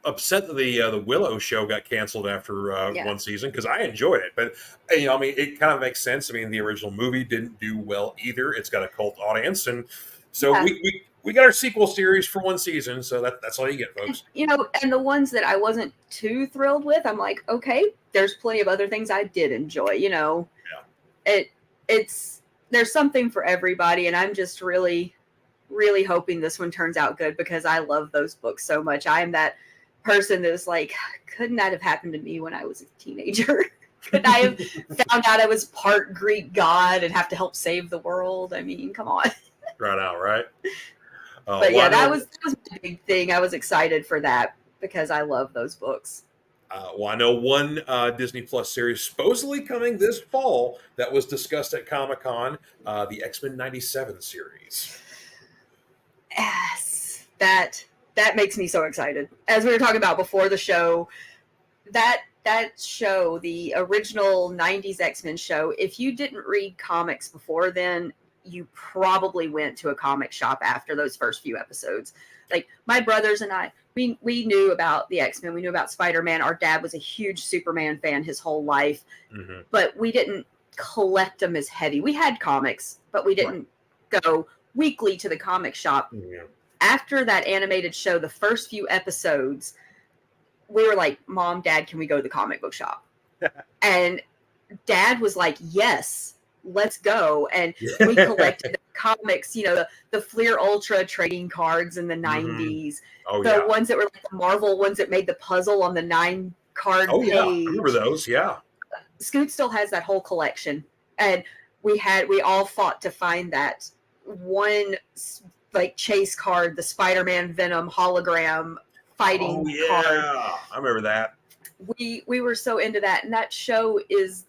upset that the Willow show got canceled after one season because I enjoyed it, but I mean, it kind of makes sense. I mean, the original movie didn't do well either. It's got a cult audience, and so we got our sequel series for one season, so that's all you get, folks. And the ones that I wasn't too thrilled with, I'm like, okay, there's plenty of other things I did enjoy. There's something for everybody, and I'm just really, really hoping this one turns out good because I love those books so much. I am that person that's like, couldn't that have happened to me when I was a teenager? Could I have found out I was part Greek god and have to help save the world? I mean, come on. Right out, right? But yeah, that was a big thing. I was excited for that because I love those books. Well, I know one Disney Plus series supposedly coming this fall that was discussed at Comic-Con, the X-Men 97 series. Yes, that makes me so excited. As we were talking about before the show, that show, the original 90s X-Men show, if you didn't read comics before then, you probably went to a comic shop after those first few episodes. Like my brothers and I, we knew about the X-Men. We knew about Spider-Man. Our dad was a huge Superman fan his whole life, but we didn't collect them as heavy. We had comics, but we didn't go weekly to the comic shop. After that animated show, the first few episodes, we were like, Mom, Dad, can we go to the comic book shop? And Dad was like, yes, let's go. And we collected the comics, the Fleer Ultra trading cards in the 90s. The ones that were like the Marvel ones that made the puzzle on the 9-card page. Yeah, I remember those, yeah. Scoot still has that whole collection. And we all fought to find that one like chase card, the Spider-Man Venom hologram fighting card. I remember that. We were so into that, and that show is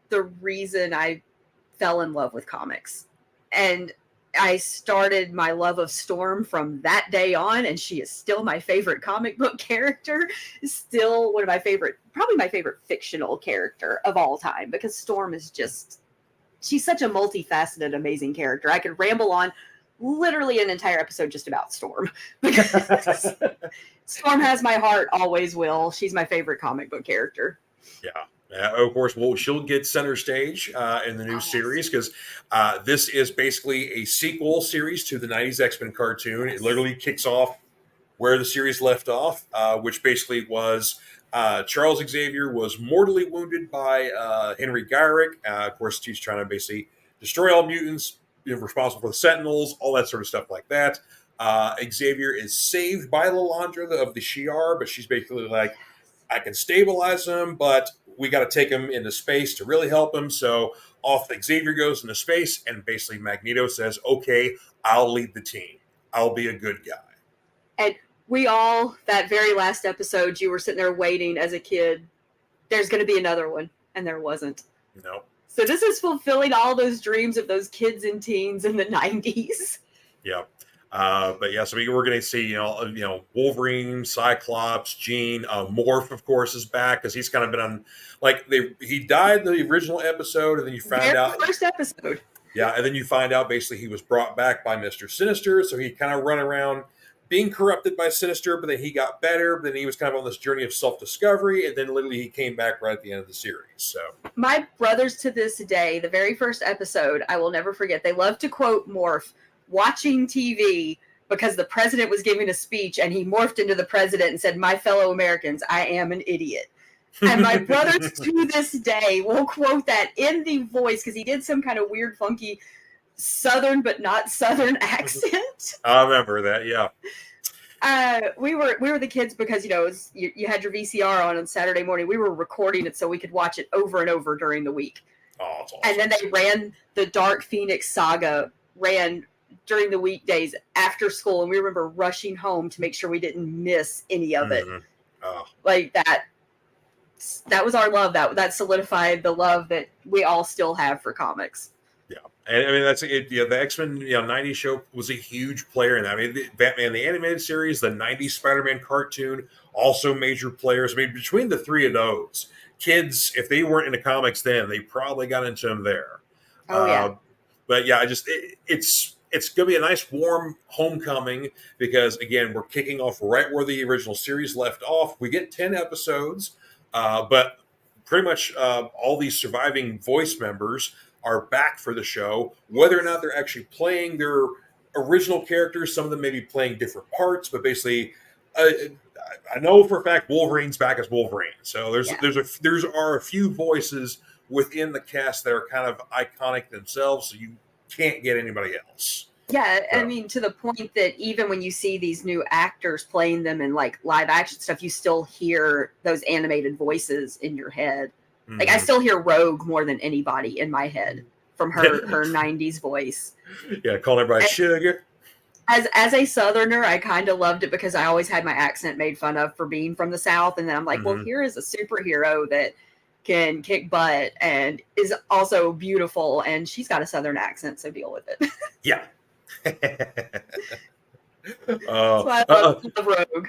the reason I fell in love with comics. And I started my love of Storm from that day on, and she is still my favorite comic book character. Still one of my favorite, probably my favorite fictional character of all time, because Storm is just she's such a multifaceted, amazing character. I could ramble on literally an entire episode just about Storm. Storm has my heart, always will. She's my favorite comic book character. Yeah. Of course, well, she'll get center stage in the new series because this is basically a sequel series to the 90s X-Men cartoon. It literally kicks off where the series left off, which basically was Charles Xavier was mortally wounded by Henry Gyrick. Of course, he's trying to basically destroy all mutants, responsible for the Sentinels, all that sort of stuff like that. Xavier is saved by Lilandra of the Shi'ar, but she's basically like, I can stabilize him, but we got to take him into space to really help him. So off Xavier goes into space, and basically Magneto says, okay, I'll lead the team. I'll be a good guy. And we all, that very last episode, you were sitting there waiting as a kid, there's going to be another one, and there wasn't. No. So this is fulfilling all those dreams of those kids and teens in the 90s. Yeah. But yeah, so we're going to see, Wolverine, Cyclops, Jean, Morph, of course, is back because he's kind of been on, he died in the original episode, and then you found out. First episode. Yeah, and then you find out basically he was brought back by Mr. Sinister, so he kind of run around being corrupted by Sinister, but then he got better, but then he was kind of on this journey of self-discovery, and then literally he came back right at the end of the series. So my brothers to this day, the very first episode, I will never forget, they love to quote Morph watching TV because the president was giving a speech and he morphed into the president and said, "My fellow Americans, I am an idiot." And my brothers to this day will quote that in the voice because he did some kind of weird, funky Southern but not Southern accent. I remember that, yeah. We were the kids because you had your VCR on Saturday morning. We were recording it so we could watch it over and over during the week. Oh, that's awesome. And then they ran the Dark Phoenix saga during the weekdays after school, and we remember rushing home to make sure we didn't miss any of it. Mm-hmm. Oh. Like that was our love. That solidified the love that we all still have for comics. Yeah, and I mean that's it. Yeah, the X-Men 90s show was a huge player in that. I mean, the Batman the animated series, the 90s Spider-Man cartoon, also major players. I mean, between the three of those, kids, if they weren't into comics then, they probably got into them there. Oh yeah. But yeah, it's going to be a nice warm homecoming because again, we're kicking off right where the original series left off. We get 10 episodes, but pretty much all these surviving voice members are back for the show, whether or not they're actually playing their original characters. Some of them may be playing different parts, but basically, I know for a fact Wolverine's back as Wolverine. So there's a few voices within the cast that are kind of iconic themselves, so you can't get anybody else. Yeah, I mean, to the point that even when you see these new actors playing them in like live action stuff, you still hear those animated voices in your head. Mm-hmm. Like I still hear Rogue more than anybody in my head from her 90s voice. Yeah, calling everybody sugar. As a Southerner, I kind of loved it because I always had my accent made fun of for being from the South, and then I'm like, well, here is a superhero that can kick butt and is also beautiful, and she's got a Southern accent, so deal with it. Yeah. So I love Rogue.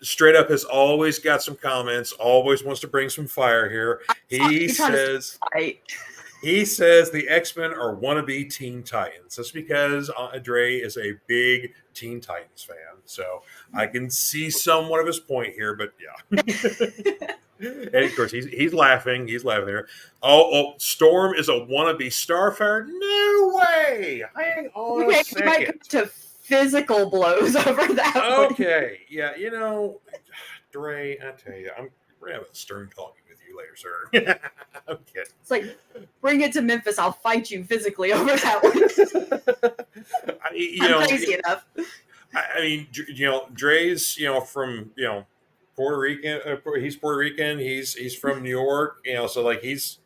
Straight up has always got some comments, always wants to bring some fire here. He says the X-Men are wannabe Teen Titans. That's because Andrea is a big Teen Titans fan. So I can see somewhat of his point here, but yeah. And of course, he's laughing. He's laughing there. Oh, Storm is a wannabe Starfire? No way! Hang on a second. Might come to physical blows over that. Okay, yeah, Dre, I tell you, we're gonna have a stern talking with you later, sir. Okay. It's like, bring it to Memphis. I'll fight you physically over that one. I'm crazy enough. I mean, Dre's, from, Puerto Rican. He's Puerto Rican. He's from New York. So like he's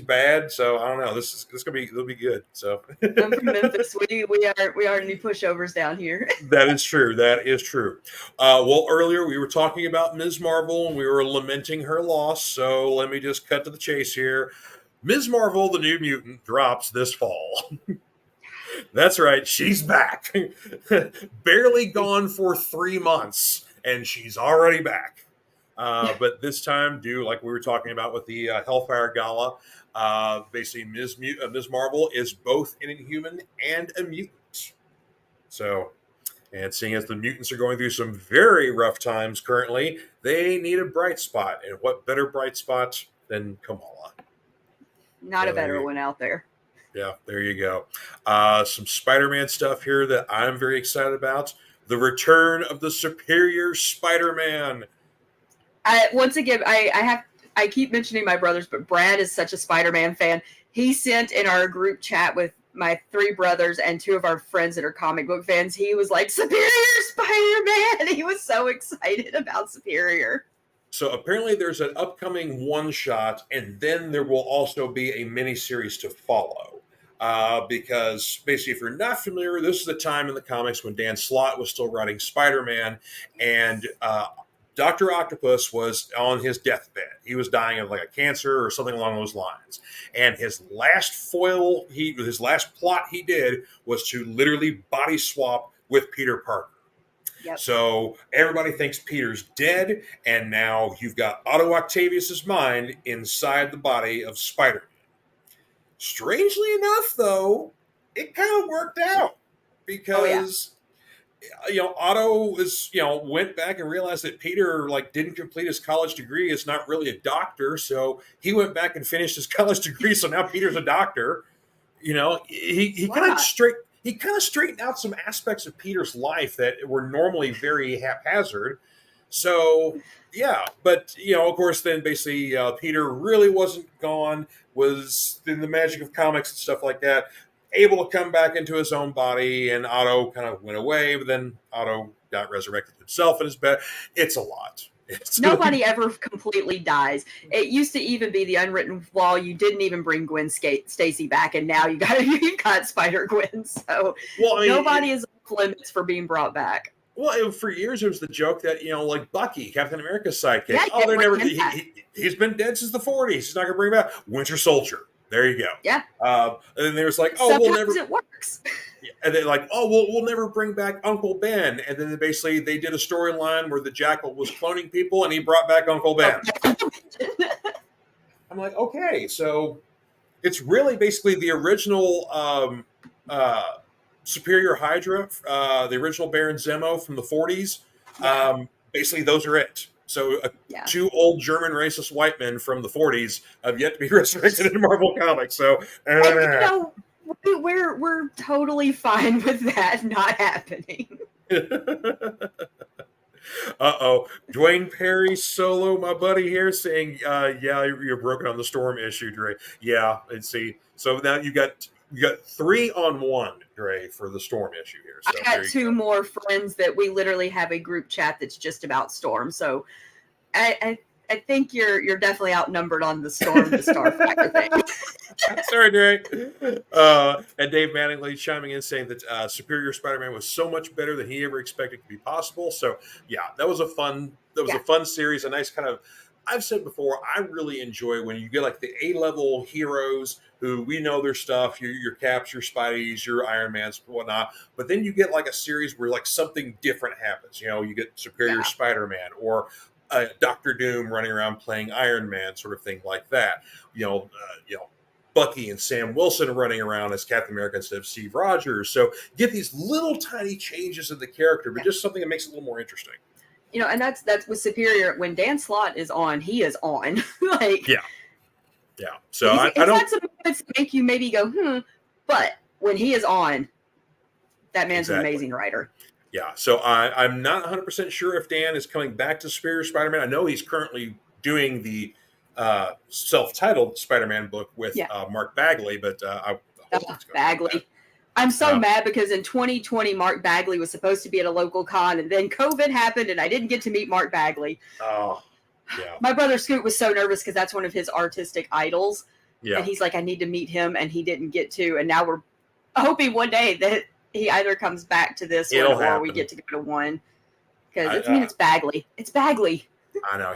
bad. So I don't know. It'll be good. So I'm from Memphis. We are any pushovers down here. That is true. That is true. Well, earlier we were talking about Ms. Marvel and we were lamenting her loss. So let me just cut to the chase here. Ms. Marvel, the New Mutant, drops this fall. That's right. She's back. Barely gone for 3 months. And she's already back. But this time, do like we were talking about with the Hellfire Gala. Basically, Ms. Marvel is both an Inhuman and a mutant. So, and seeing as the mutants are going through some very rough times currently, they need a bright spot. And what better bright spot than Kamala? Not a better one out there. Yeah, there you go. Some Spider-Man stuff here that I'm very excited about. The return of the Superior Spider-Man. Once again, I keep mentioning my brothers, but Brad is such a Spider-Man fan. He sent in our group chat with my 3 brothers and 2 of our friends that are comic book fans. He was like, Superior Spider-Man! He was so excited about Superior. So apparently there's an upcoming one-shot, and then there will also be a miniseries to follow. Because basically, if you're not familiar, this is the time in the comics when Dan Slott was still writing Spider-Man, and Dr. Octopus was on his deathbed. He was dying of like a cancer or something along those lines. And his last his last plot he did was to literally body swap with Peter Parker. Yep. So everybody thinks Peter's dead, and now you've got Otto Octavius's mind inside the body of Spider-Man. Strangely enough, though, it kind of worked out because Otto went back and realized that Peter didn't complete his college degree. Is not really a doctor, so he went back and finished his college degree. So now Peter's a doctor. He kind of straightened out some aspects of Peter's life that were normally very haphazard. So yeah, but of course, then basically Peter really wasn't gone. Was in the magic of comics and stuff like that, able to come back into his own body, and Otto kind of went away. But then Otto got resurrected himself in his bed. It's a lot. Nobody ever completely dies. It used to even be the unwritten law. You didn't even bring Gwen Stacy back, and now you got Spider Gwen. So nobody is off limits for being brought back. Well, for years it was the joke that like Bucky, Captain America's sidekick. He's been dead since the 40s. He's not going to bring him back. Winter Soldier. There you go. Yeah. And then there was sometimes it works. And they're like, we'll never bring back Uncle Ben. And then they did a storyline where the Jackal was cloning people, and he brought back Uncle Ben. I'm like, okay, so it's really basically the original Superior Hydra, the original Baron Zemo from the 40s. Yeah. Basically, those are it. So 2 old German racist white men from the 40s have yet to be resurrected in Marvel Comics. So, we're totally fine with that not happening. Dwayne Perry Solo, my buddy here, saying, you're broken on the Storm issue, Dre. Yeah, and see, so now you got 3-on-1, Dre, for the Storm issue here. So I got 2 more friends that we literally have a group chat that's just about Storm. So I think you're definitely outnumbered on the Storm to Starfire thing. Sorry, Dre. And Dave Mattingly chiming in saying that Superior Spider-Man was so much better than he ever expected to be possible. So yeah, that was a fun series, a nice kind of. I've said before, I really enjoy when you get the A-level heroes who we know their stuff, your Caps, your Spideys, your Iron Mans, whatnot. But then you get a series where something different happens. You get Superior Spider-Man or Doctor Doom running around playing Iron Man, sort of thing like that. Bucky and Sam Wilson running around as Captain America instead of Steve Rogers. So get these little tiny changes in the character, but just something that makes it a little more interesting. And that's with Superior. When Dan Slott is on, he is on. Yeah. So I don't. Had some moments to make you maybe go, but when he is on, that man's an amazing writer. Yeah. So I'm not 100% sure if Dan is coming back to Superior Spider-Man. I know he's currently doing the self-titled Spider-Man book with Mark Bagley, but I hope it's going Bagley. I'm so mad because in 2020, Mark Bagley was supposed to be at a local con, and then COVID happened, and I didn't get to meet Mark Bagley. Oh, yeah. My brother Scoot was so nervous because that's one of his artistic idols. Yeah. And he's like, I need to meet him, and he didn't get to. And now we're hoping one day that he either comes back to this one or we get to go to one. Because it's Bagley. It's Bagley. I know.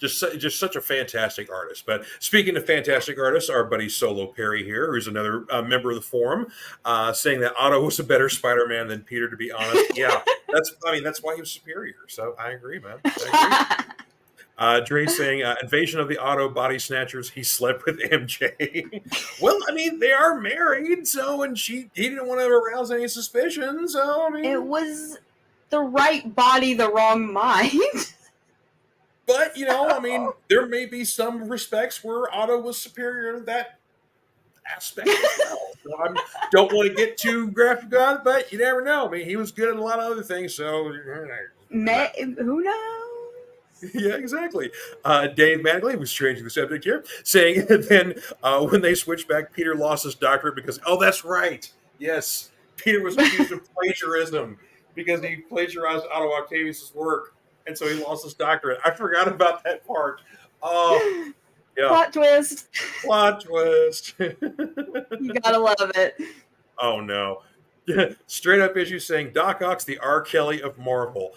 just such a fantastic artist. But speaking of fantastic artists, our buddy Solo Perry here, who's another member of the forum, saying that Otto was a better Spider-Man than Peter. To be honest, yeah, that's why he was superior. So I agree, man. I agree. Dre saying, invasion of the Auto Body Snatchers. He slept with MJ. Well, I mean, they are married, so he didn't want to arouse any suspicion. So I mean, it was the right body, the wrong mind. But I mean, there may be some respects where Otto was superior to that aspect as well. So I don't want to get too graphic about it, but you never know. I mean, he was good at a lot of other things, so Who knows? Yeah, exactly. Dave Magley was changing the subject here, saying then when they switched back, Peter lost his doctorate because, that's right. Yes, Peter was accused of plagiarism because he plagiarized Otto Octavius' work, and so he lost his doctorate. I forgot about that part. Oh, yeah. Plot twist. Plot twist. You gotta love it. Oh, no. Straight up issue saying Doc Ock's the R. Kelly of Marvel.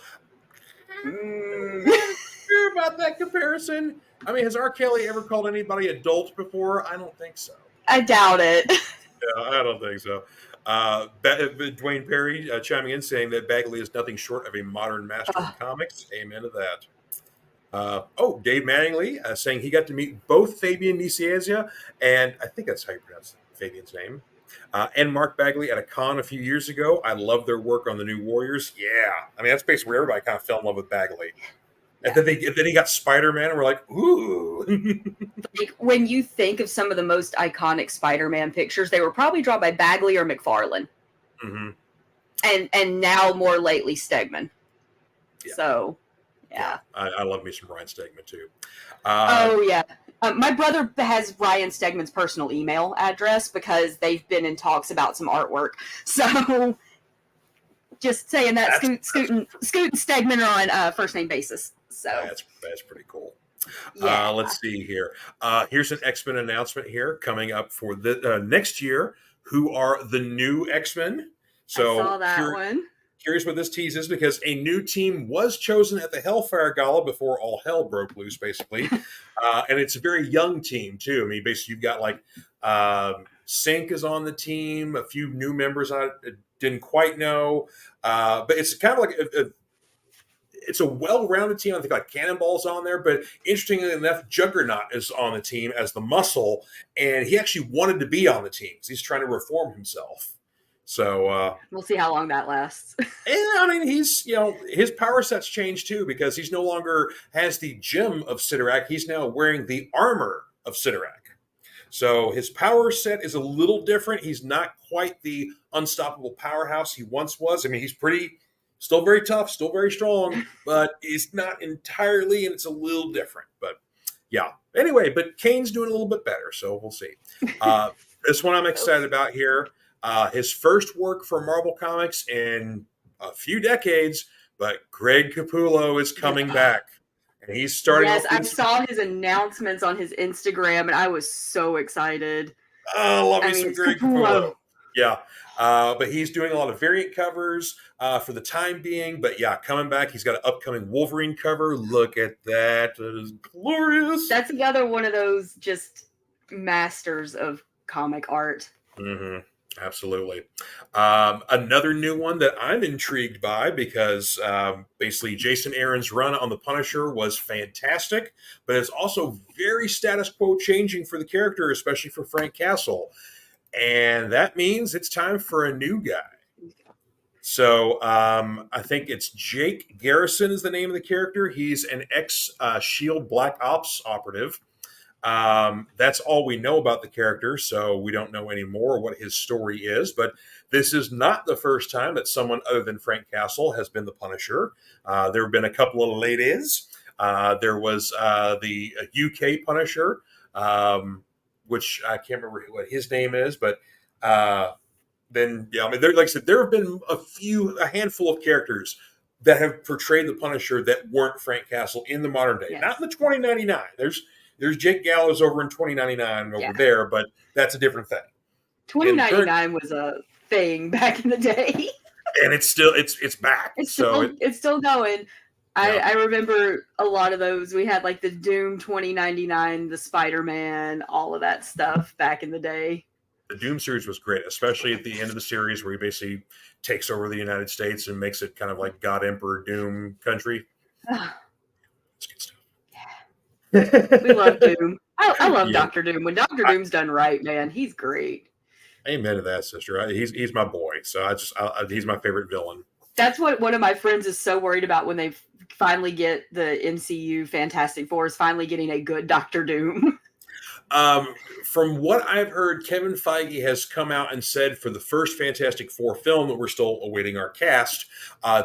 Sure about that comparison. I mean, has R. Kelly ever called anybody adult before? I don't think so. I doubt it. Yeah, I don't think so. Dwayne Perry chiming in saying that Bagley is nothing short of a modern master of comics. Amen to that. Dave Mattingly saying he got to meet both Fabian Nicieza, and I think that's how you pronounce Fabian's name, and Mark Bagley at a con a few years ago. I love their work on the New Warriors. Yeah, I mean, that's basically where everybody kind of fell in love with Bagley. Yeah. And then he got Spider-Man, and we're like, ooh. Like, when you think of some of the most iconic Spider-Man pictures, they were probably drawn by Bagley or McFarlane. Mm-hmm. And now more lately Stegman. Yeah. So, yeah. I love me some Ryan Stegman, too. My brother has Ryan Stegman's personal email address because they've been in talks about some artwork. So, just saying that Scoot and Stegman are on first name basis. So that's pretty cool. Yeah. Let's see here. Here's an X-Men announcement here coming up for the next year. Who are the new X-Men? So I saw that one. Curious what this tease is because a new team was chosen at the Hellfire Gala before all hell broke loose, basically. And it's a very young team, too. I mean, basically, you've got like Sync is on the team, a few new members I didn't quite know. But it's kind of like it's a well-rounded team. I think like Cannonball's on there, but interestingly enough, Juggernaut is on the team as the muscle, and he actually wanted to be on the team because he's trying to reform himself. So we'll see how long that lasts. And I mean, he's his power set's changed too because he's no longer has the gem of Sidorak. He's now wearing the armor of Sidorak. So his power set is a little different. He's not quite the unstoppable powerhouse he once was. I mean, he's still very tough, still very strong, but he's not entirely, and it's a little different. But yeah. Anyway, but Kane's doing a little bit better, so we'll see. This one I'm excited about here. His first work for Marvel Comics in a few decades, but Greg Capullo is coming back. And he's starting. Yes, I saw his announcements on his Instagram, and I was so excited. I love me some Greg Capullo. Yeah. But he's doing a lot of variant covers for the time being. But yeah, coming back. He's got an upcoming Wolverine cover. Look at that. That is glorious. That's another one of those just masters of comic art. Mm-hmm. Absolutely. Another new one that I'm intrigued by because basically Jason Aaron's run on the Punisher was fantastic, but it's also very status quo changing for the character, especially for Frank Castle. And that means it's time for a new guy. So I think it's Jake Garrison is the name of the character. He's an ex-SHIELD Black Ops operative. That's all we know about the character, so we don't know any more what his story is. But this is not the first time that someone other than Frank Castle has been the Punisher. There have been a couple of ladies. There was the UK Punisher, which I can't remember what his name is, but then yeah, I mean, like I said, there have been a handful of characters that have portrayed the Punisher that weren't Frank Castle in the modern day, not in the 2099. There's Jake Gallows over in 2099 over there, but that's a different thing. 2099 was a thing back in the day, and it's still it's back. It's still going. I remember a lot of those. We had like the Doom 2099, the Spider-Man, all of that stuff back in the day. The Doom series was great, especially at the end of the series where he basically takes over the United States and makes it kind of like God Emperor Doom country. It's good stuff. We love Doom. I love Yeah. Doctor Doom. When Doctor Doom's done right, man, he's great. Amen to that, sister. He's my boy, so he's my favorite villain. That's what one of my friends is so worried about when they finally get the MCU Fantastic Four is finally getting a good Doctor Doom. From what I've heard, Kevin Feige has come out and said for the first Fantastic Four film that we're still awaiting our cast,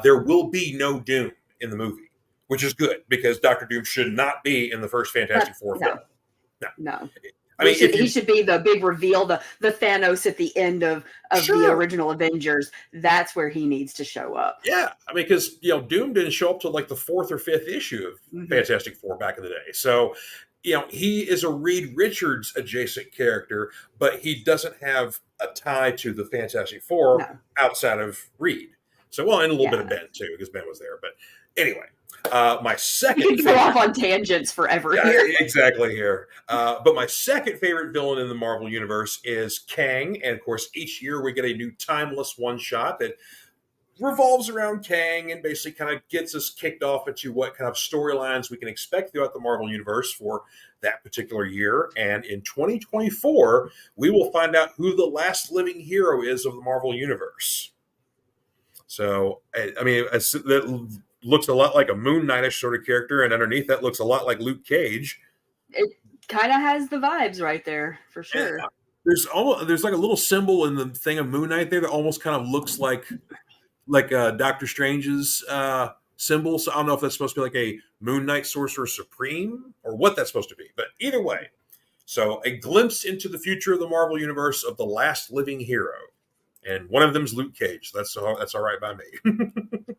there will be no Doom in the movie, which is good because Doctor Doom should not be in the first Fantastic Four film. No. I mean, he should be the big reveal, the Thanos at the end of the original Avengers. That's where he needs to show up. Yeah, I mean, because Doom didn't show up till like the 4th or 5th issue of Fantastic Four back in the day. So, he is a Reed Richards adjacent character, but he doesn't have a tie to the Fantastic Four outside of Reed. So, well, and a little bit of Ben too, because Ben was there. But anyway. My second you can go off on tangents forever here. Exactly here. But my second favorite villain in the Marvel Universe is Kang. And of course, each year we get a new timeless one-shot that revolves around Kang and basically kind of gets us kicked off into what kind of storylines we can expect throughout the Marvel Universe for that particular year. And in 2024, we will find out who the last living hero is of the Marvel Universe. So, I mean, that looks a lot like a Moon Knight-ish sort of character, and underneath that looks a lot like Luke Cage. It kind of has the vibes right there, for sure. And there's like a little symbol in the thing of Moon Knight there that almost kind of looks like Doctor Strange's symbol. So I don't know if that's supposed to be like a Moon Knight Sorcerer Supreme or what that's supposed to be. But either way, so a glimpse into the future of the Marvel Universe of the last living hero. And one of them is Luke Cage. That's all right by me.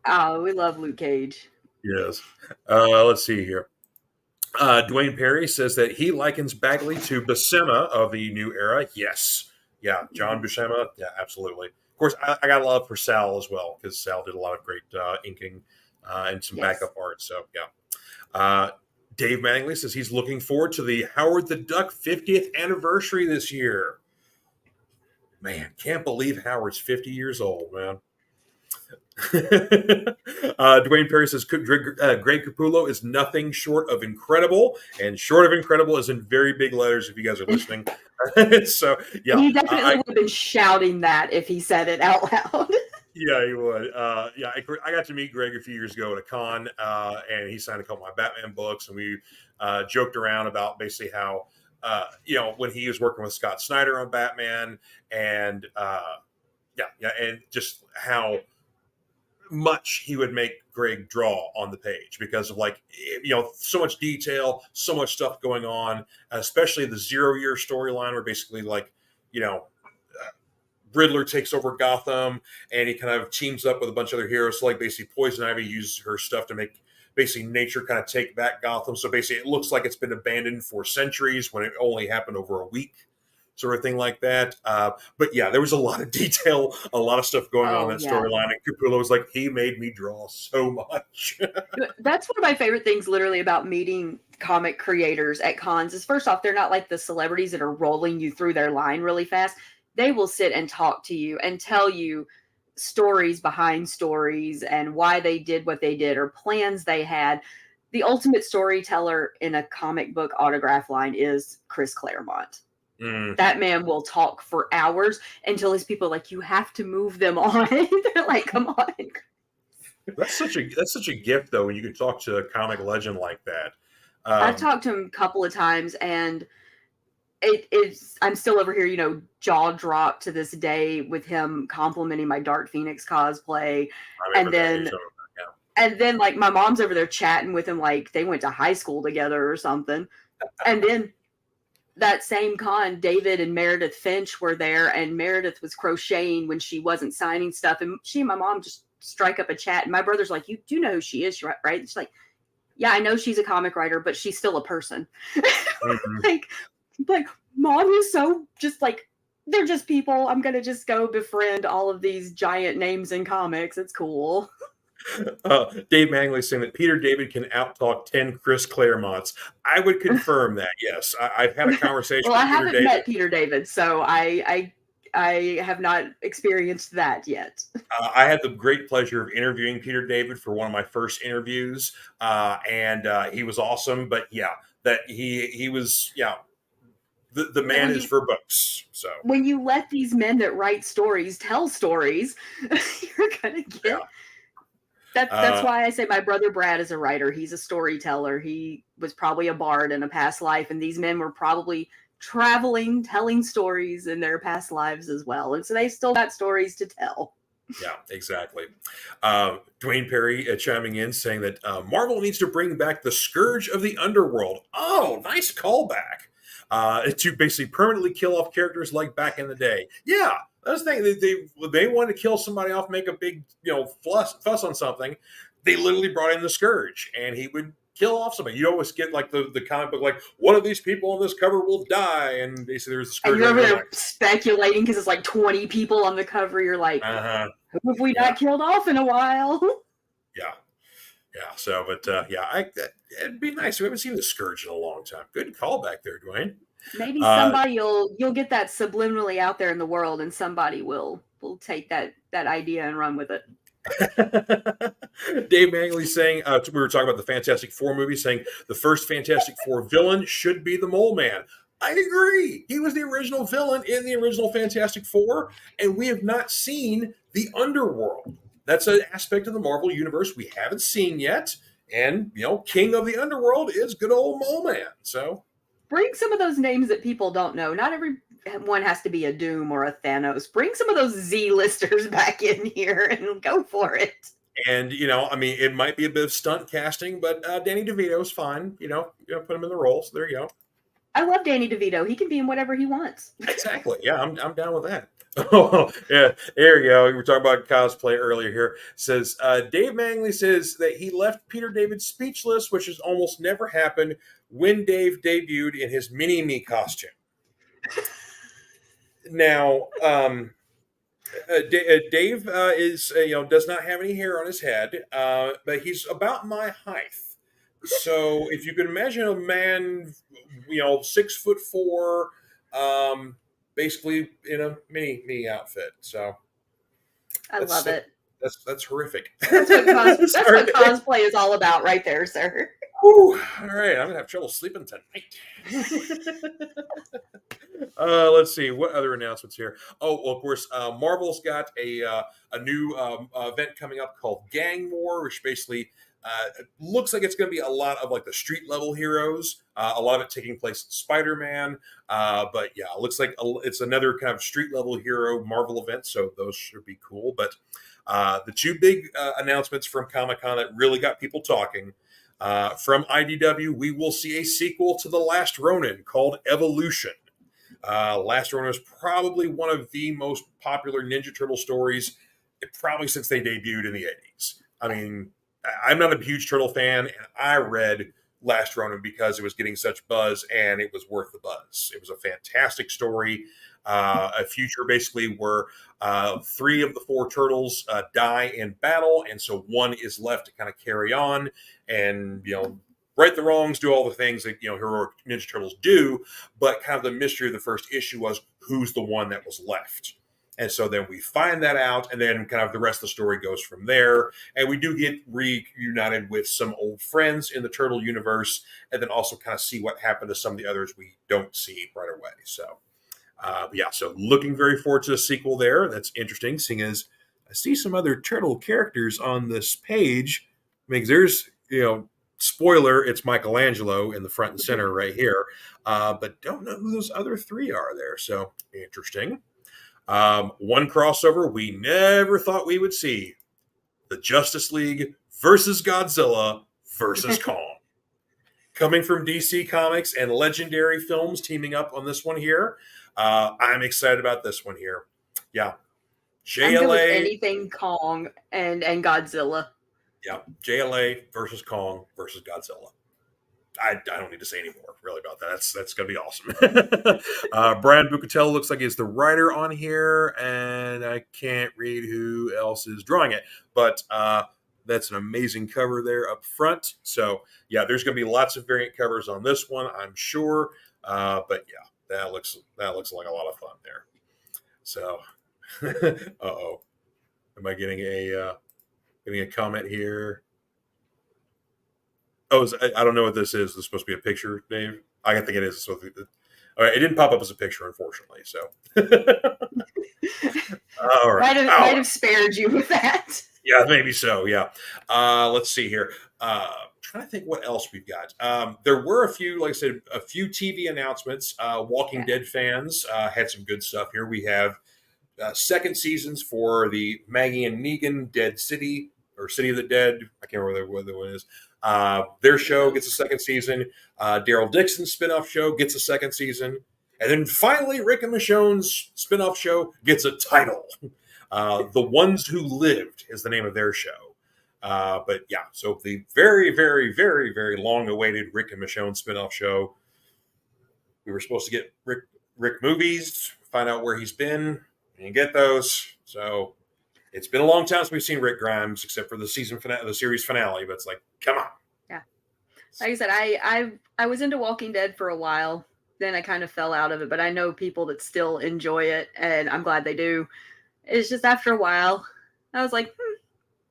Oh, we love Luke Cage. Yes. Let's see here. Dwayne Perry says that he likens Bagley to Buscema of the new era. Yes. Yeah, John Buscema. Yeah, absolutely. Of course, I got a love for Sal as well because Sal did a lot of great inking and some backup art. So, yeah. Dave Mattingly says he's looking forward to the Howard the Duck 50th anniversary this year. Man, can't believe Howard's 50 years old, man. Dwayne Perry says Greg Capullo is nothing short of incredible, and short of incredible is in very big letters if you guys are listening. So, yeah. He definitely would have been shouting that if he said it out loud. Yeah, he would. Yeah, I got to meet Greg a few years ago at a con, and he signed a couple of my Batman books, and we joked around about basically how when he was working with Scott Snyder on Batman, and and just how much he would make Greg draw on the page because of so much detail, so much stuff going on, especially the 0-year storyline where basically Riddler takes over Gotham and he kind of teams up with a bunch of other heroes. So like basically Poison Ivy uses her stuff to make basically nature kind of take back Gotham. So basically it looks like it's been abandoned for centuries when it only happened over a week, sort of thing like that. But yeah, there was a lot of detail, a lot of stuff going on in that storyline. And Capullo was like, he made me draw so much. That's one of my favorite things literally about meeting comic creators at cons is first off, they're not like the celebrities that are rolling you through their line really fast. They will sit and talk to you and tell you stories behind stories and why they did what they did or plans they had. The ultimate storyteller in a comic book autograph line is Chris Claremont. That man will talk for hours until his people are like, you have to move them on. They're like, come on. That's such a gift though when you can talk to a comic legend like that. I've talked to him a couple of times and I'm still over here, jaw dropped to this day with him complimenting my Dark Phoenix cosplay. And then like my mom's over there chatting with him like they went to high school together or something. And then that same con, David and Meredith Finch were there, and Meredith was crocheting when she wasn't signing stuff. And she and my mom just strike up a chat. And my brother's like, you do know who she is, right? She's like, yeah, I know she's a comic writer, but she's still a person. like, Mom is so just like, they're just people. I'm going to just go befriend all of these giant names in comics. It's cool. Dave Mangley saying that Peter David can outtalk 10 Chris Claremonts. I would confirm that, yes. I've had a conversation Well, with I Peter haven't David. met Peter David, so I have not experienced that yet. I had the great pleasure of interviewing Peter David for one of my first interviews, and he was awesome. But yeah, that he was, yeah, the Yeah, man is for books. So when you let these men that write stories tell stories, you're gonna get yeah. that's why I say my brother Brad is a writer. He's a storyteller. He was probably a bard in a past life, and these men were probably traveling, telling stories in their past lives as well. And so they still got stories to tell. Yeah, exactly. Dwayne Perry chiming in saying that Marvel needs to bring back the Scourge of the Underworld. Oh, nice callback. To basically permanently kill off characters like back in the day. Yeah, that's the thing. They wanted to kill somebody off, make a big fuss on something. They literally brought in the Scourge, and he would kill off somebody. You always get like the comic book, like one of these people on this cover will die, and basically there's the And Scourge you're over running there around. speculating because it's like 20 people on the cover. You're like, who have we Yeah. not killed off in a while? Yeah. Yeah. So, but it'd be nice. We haven't seen the Scourge in a long time. Good callback there, Dwayne. Maybe somebody you'll get that subliminally out there in the world, and somebody will take that idea and run with it. Dave Mangley saying, we were talking about the Fantastic Four movie, saying the first Fantastic Four villain should be the Mole Man. I agree. He was the original villain in the original Fantastic Four, and we have not seen the underworld. That's an aspect of the Marvel Universe we haven't seen yet. And, King of the Underworld is good old Mole Man. So bring some of those names that people don't know. Not everyone has to be a Doom or a Thanos. Bring some of those Z-listers back in here and go for it. And, it might be a bit of stunt casting, but Danny DeVito's fine. Put him in the role. So there you go. I love Danny DeVito. He can be in whatever he wants. Exactly. Yeah, I'm down with that. Oh, yeah, there you go. We were talking about cosplay earlier here. Says Dave Mangley says that he left Peter David speechless, which has almost never happened when Dave debuted in his mini-me costume. Now, Dave is does not have any hair on his head, but he's about my height. So if you can imagine a man, 6'4", basically in a mini outfit. So I love it. That's horrific. That's what cosplay is all about, right there, sir. Whew. All right, I'm gonna have trouble sleeping tonight. Let's see what other announcements here. Oh, well, of course, Marvel's got a new event coming up called Gang War, which basically looks like it's going to be a lot of like the street level heroes. A lot of it taking place in Spider-Man, but yeah, it looks like it's another kind of street level hero Marvel event. So those should be cool. But the two big announcements from Comic-Con that really got people talking. From IDW, we will see a sequel to The Last Ronin called Evolution. Last Ronin is probably one of the most popular Ninja Turtle stories, probably since they debuted in the 80s. I mean, I'm not a huge Turtle fan, and I read Last Ronin because it was getting such buzz, and it was worth the buzz. It was a fantastic story. A future basically where 3 of the 4 turtles die in battle, and so one is left to kind of carry on and right the wrongs, do all the things that heroic Ninja Turtles do. But kind of the mystery of the first issue was who's the one that was left. And so then we find that out, and then kind of the rest of the story goes from there. And we do get reunited with some old friends in the Turtle universe, and then also kind of see what happened to some of the others we don't see right away. So, so looking very forward to the sequel there. That's interesting, seeing as I see some other Turtle characters on this page. I mean, there's, spoiler, it's Michelangelo in the front and center right here, but don't know who those other 3 are there. So, interesting. One crossover we never thought we would see: the Justice League versus Godzilla versus Kong. Coming from DC Comics and Legendary Films teaming up on this one here. I'm excited about this one here. Yeah. JLA. I'm good with anything Kong and Godzilla. Yeah. JLA versus Kong versus Godzilla. I don't need to say any more really about that. That's going to be awesome. Brian Bucatello looks like he's the writer on here, and I can't read who else is drawing it. But That's an amazing cover there up front. So yeah, there's going to be lots of variant covers on this one, I'm sure. But yeah, that looks like a lot of fun there. So, uh-oh, am I getting a comment here? Oh, I don't know what this is. This is supposed to be a picture, Dave. I think it is. All right, it didn't pop up as a picture, unfortunately. So, all right, might have spared you with that. Yeah, maybe so. Yeah. Let's see here. Trying to think what else we've got. There were a few, like I said, a few TV announcements. Walking Dead fans had some good stuff here. We have second seasons for the Maggie and Negan Dead City or City of the Dead. I can't remember what the one is. Their show gets a second season. Daryl Dixon's spinoff show gets a second season. And then finally, Rick and Michonne's spinoff show gets a title. The Ones Who Lived is the name of their show. But yeah, so the very, very, very, very long-awaited Rick and Michonne spinoff show. We were supposed to get Rick movies, find out where he's been, and get those. So it's been a long time since we've seen Rick Grimes, except for the series finale. But it's like, come on. Yeah, like I said, I was into Walking Dead for a while. Then I kind of fell out of it, but I know people that still enjoy it, and I'm glad they do. It's just after a while, I was like,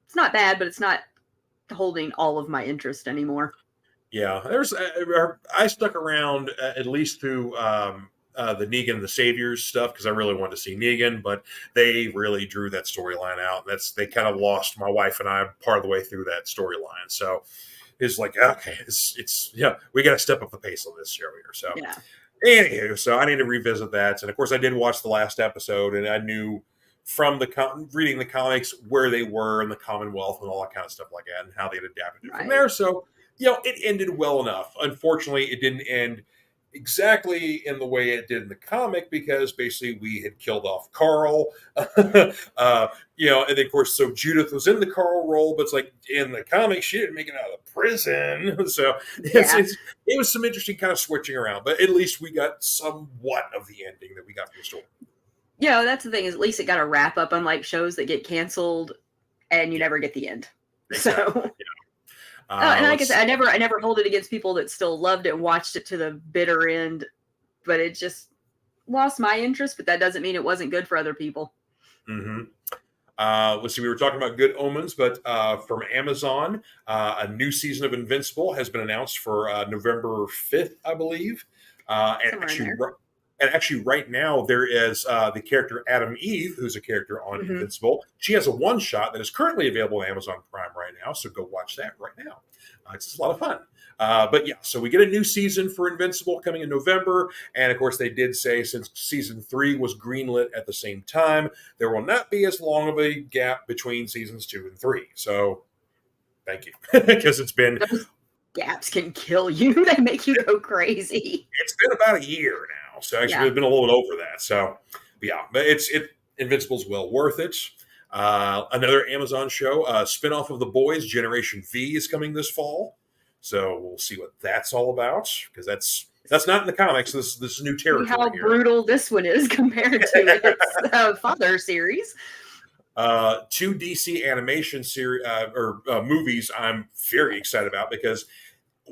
it's not bad, but it's not holding all of my interest anymore. Yeah, I stuck around at least through the Negan and the Saviors stuff because I really wanted to see Negan, but they really drew that storyline out. They kind of lost my wife and I part of the way through that storyline. So it's like, okay, it's we got to step up the pace on this show here. So yeah. Anywho, so I need to revisit that, and of course I did watch the last episode, and I knew from reading the comics where they were in the Commonwealth and all that kind of stuff like that, and how they'd adapted it from there. So, it ended well enough. Unfortunately, it didn't end exactly in the way it did in the comic because basically we had killed off Carl, and then of course, so Judith was in the Carl role, but it's like in the comic she didn't make it out of prison. So it was some interesting kind of switching around, but at least we got somewhat of the ending that we got from the story. That's the thing, is at least it got a wrap up, unlike shows that get canceled and you never get the end. Exactly. So and like I said, I never hold it against people that still loved it and watched it to the bitter end, but it just lost my interest. But that doesn't mean it wasn't good for other people. Mm-hmm. Let's see, we were talking about Good Omens, but from Amazon, a new season of Invincible has been announced for November 5th, I believe. And actually, right now, there is the character Adam Eve, who's a character on Invincible. She has a one-shot that is currently available on Amazon Prime right now, so go watch that right now. It's just a lot of fun. But yeah, so we get a new season for Invincible coming in November. And of course, they did say since season 3 was greenlit at the same time, there will not be as long of a gap between seasons 2 and 3. So thank you. Because it's been... Those gaps can kill you. They make you go crazy. It's been about a year now. So actually, it's been a little bit over that. So yeah, but Invincible's well worth it. Another Amazon show, spinoff of The Boys, Generation V, is coming this fall. So we'll see what that's all about, because that's not in the comics. This is new territory. How brutal this one is compared to its father series. 2 DC animation series or movies I'm very excited about, because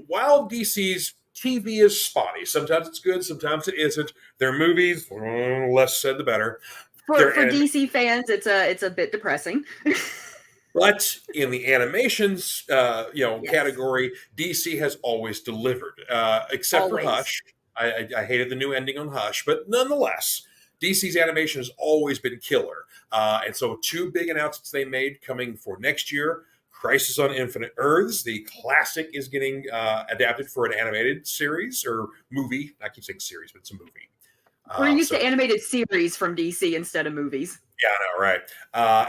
while DC's TV is spotty, sometimes it's good, sometimes it isn't. Their movies, less said the better. For DC fans, it's a bit depressing. But in the animations, category, DC has always delivered, except for Hush. I hated the new ending on Hush, but nonetheless, DC's animation has always been killer. And so 2 big announcements they made coming for next year. Crisis on Infinite Earths, the classic, is getting adapted for an animated series or movie. I keep saying series, but it's a movie. We're used to animated series from DC instead of movies. Yeah, I know, right?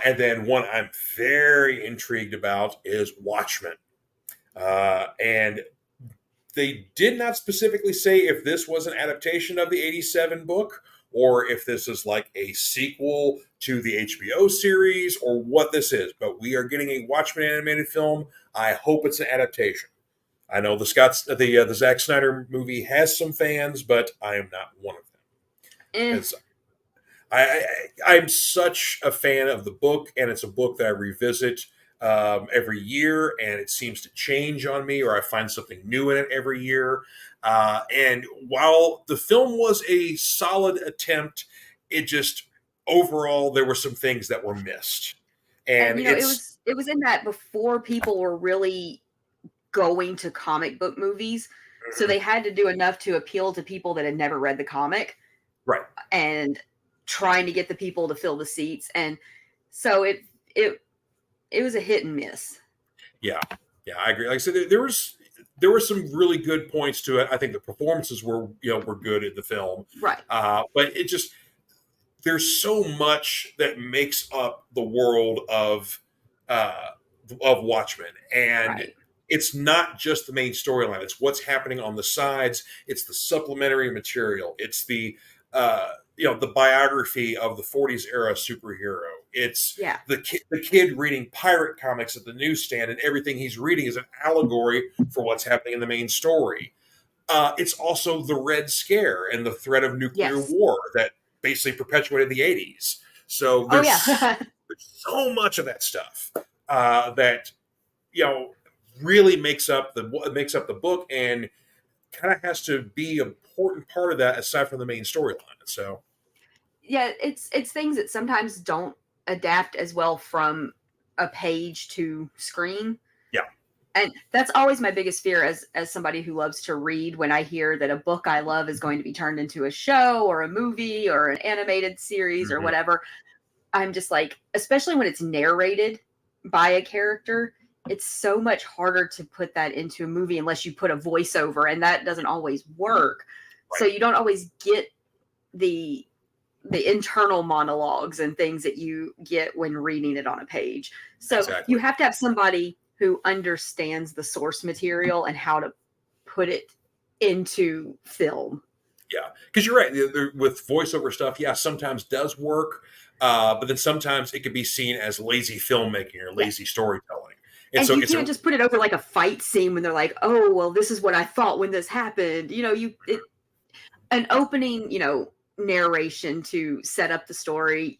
And then one I'm very intrigued about is Watchmen. And they did not specifically say if this was an adaptation of the 87 book or if this is like a sequel to the HBO series or what this is. But we are getting a Watchmen animated film. I hope it's an adaptation. I know the Zack Snyder movie has some fans, but I am not one of them. I'm such a fan of the book, and it's a book that I revisit every year, and it seems to change on me, or I find something new in it every year. And while the film was a solid attempt, it just overall there were some things that were missed. And And it it's was in that before people were really going to comic book movies, so they had to do enough to appeal to people that had never read the comic, right. and trying to get the people to fill the seats. And so it was a hit and miss. Yeah, yeah, I agree. Like I said, there were some really good points to it. I think the performances were were good in the film, Right. but it just there's so much that makes up the world uh, of Watchmen, and Right. it's not just the main storyline. It's what's happening on the sides. It's the supplementary material. It's the the biography of the '40s era superhero. It's Yeah. the kid reading pirate comics at the newsstand, and everything he's reading is an allegory for what's happening in the main story. It's also the Red Scare and the threat of nuclear Yes. war that basically perpetuated the '80s. So Oh yeah. there's so much of that stuff that you know really makes up the book and kind of has to be an important part of that aside from the main storyline. So Yeah, it's things that sometimes don't adapt as well from a page to screen. yeah, And that's always my biggest fear as somebody who loves to read, when I hear that a book I love is going to be turned into a show or a movie or an animated series or hmm whatever. I'm just like, especially when it's narrated by a character, it's so much harder to put that into a movie unless you put a voiceover, and that doesn't always work. So right, you don't always get the internal monologues and things that you get when reading it on a page. So you exactly. have to have somebody who understands the source material and how to put it into film. Yeah, because you're right. With voiceover stuff, yeah, sometimes does work, but then sometimes it can be seen as lazy filmmaking or Yeah. lazy storytelling. And And so you it's a can't just put it over like a fight scene when they're like, "Oh, well, this is what I thought when this happened." An opening, narration to set up the story,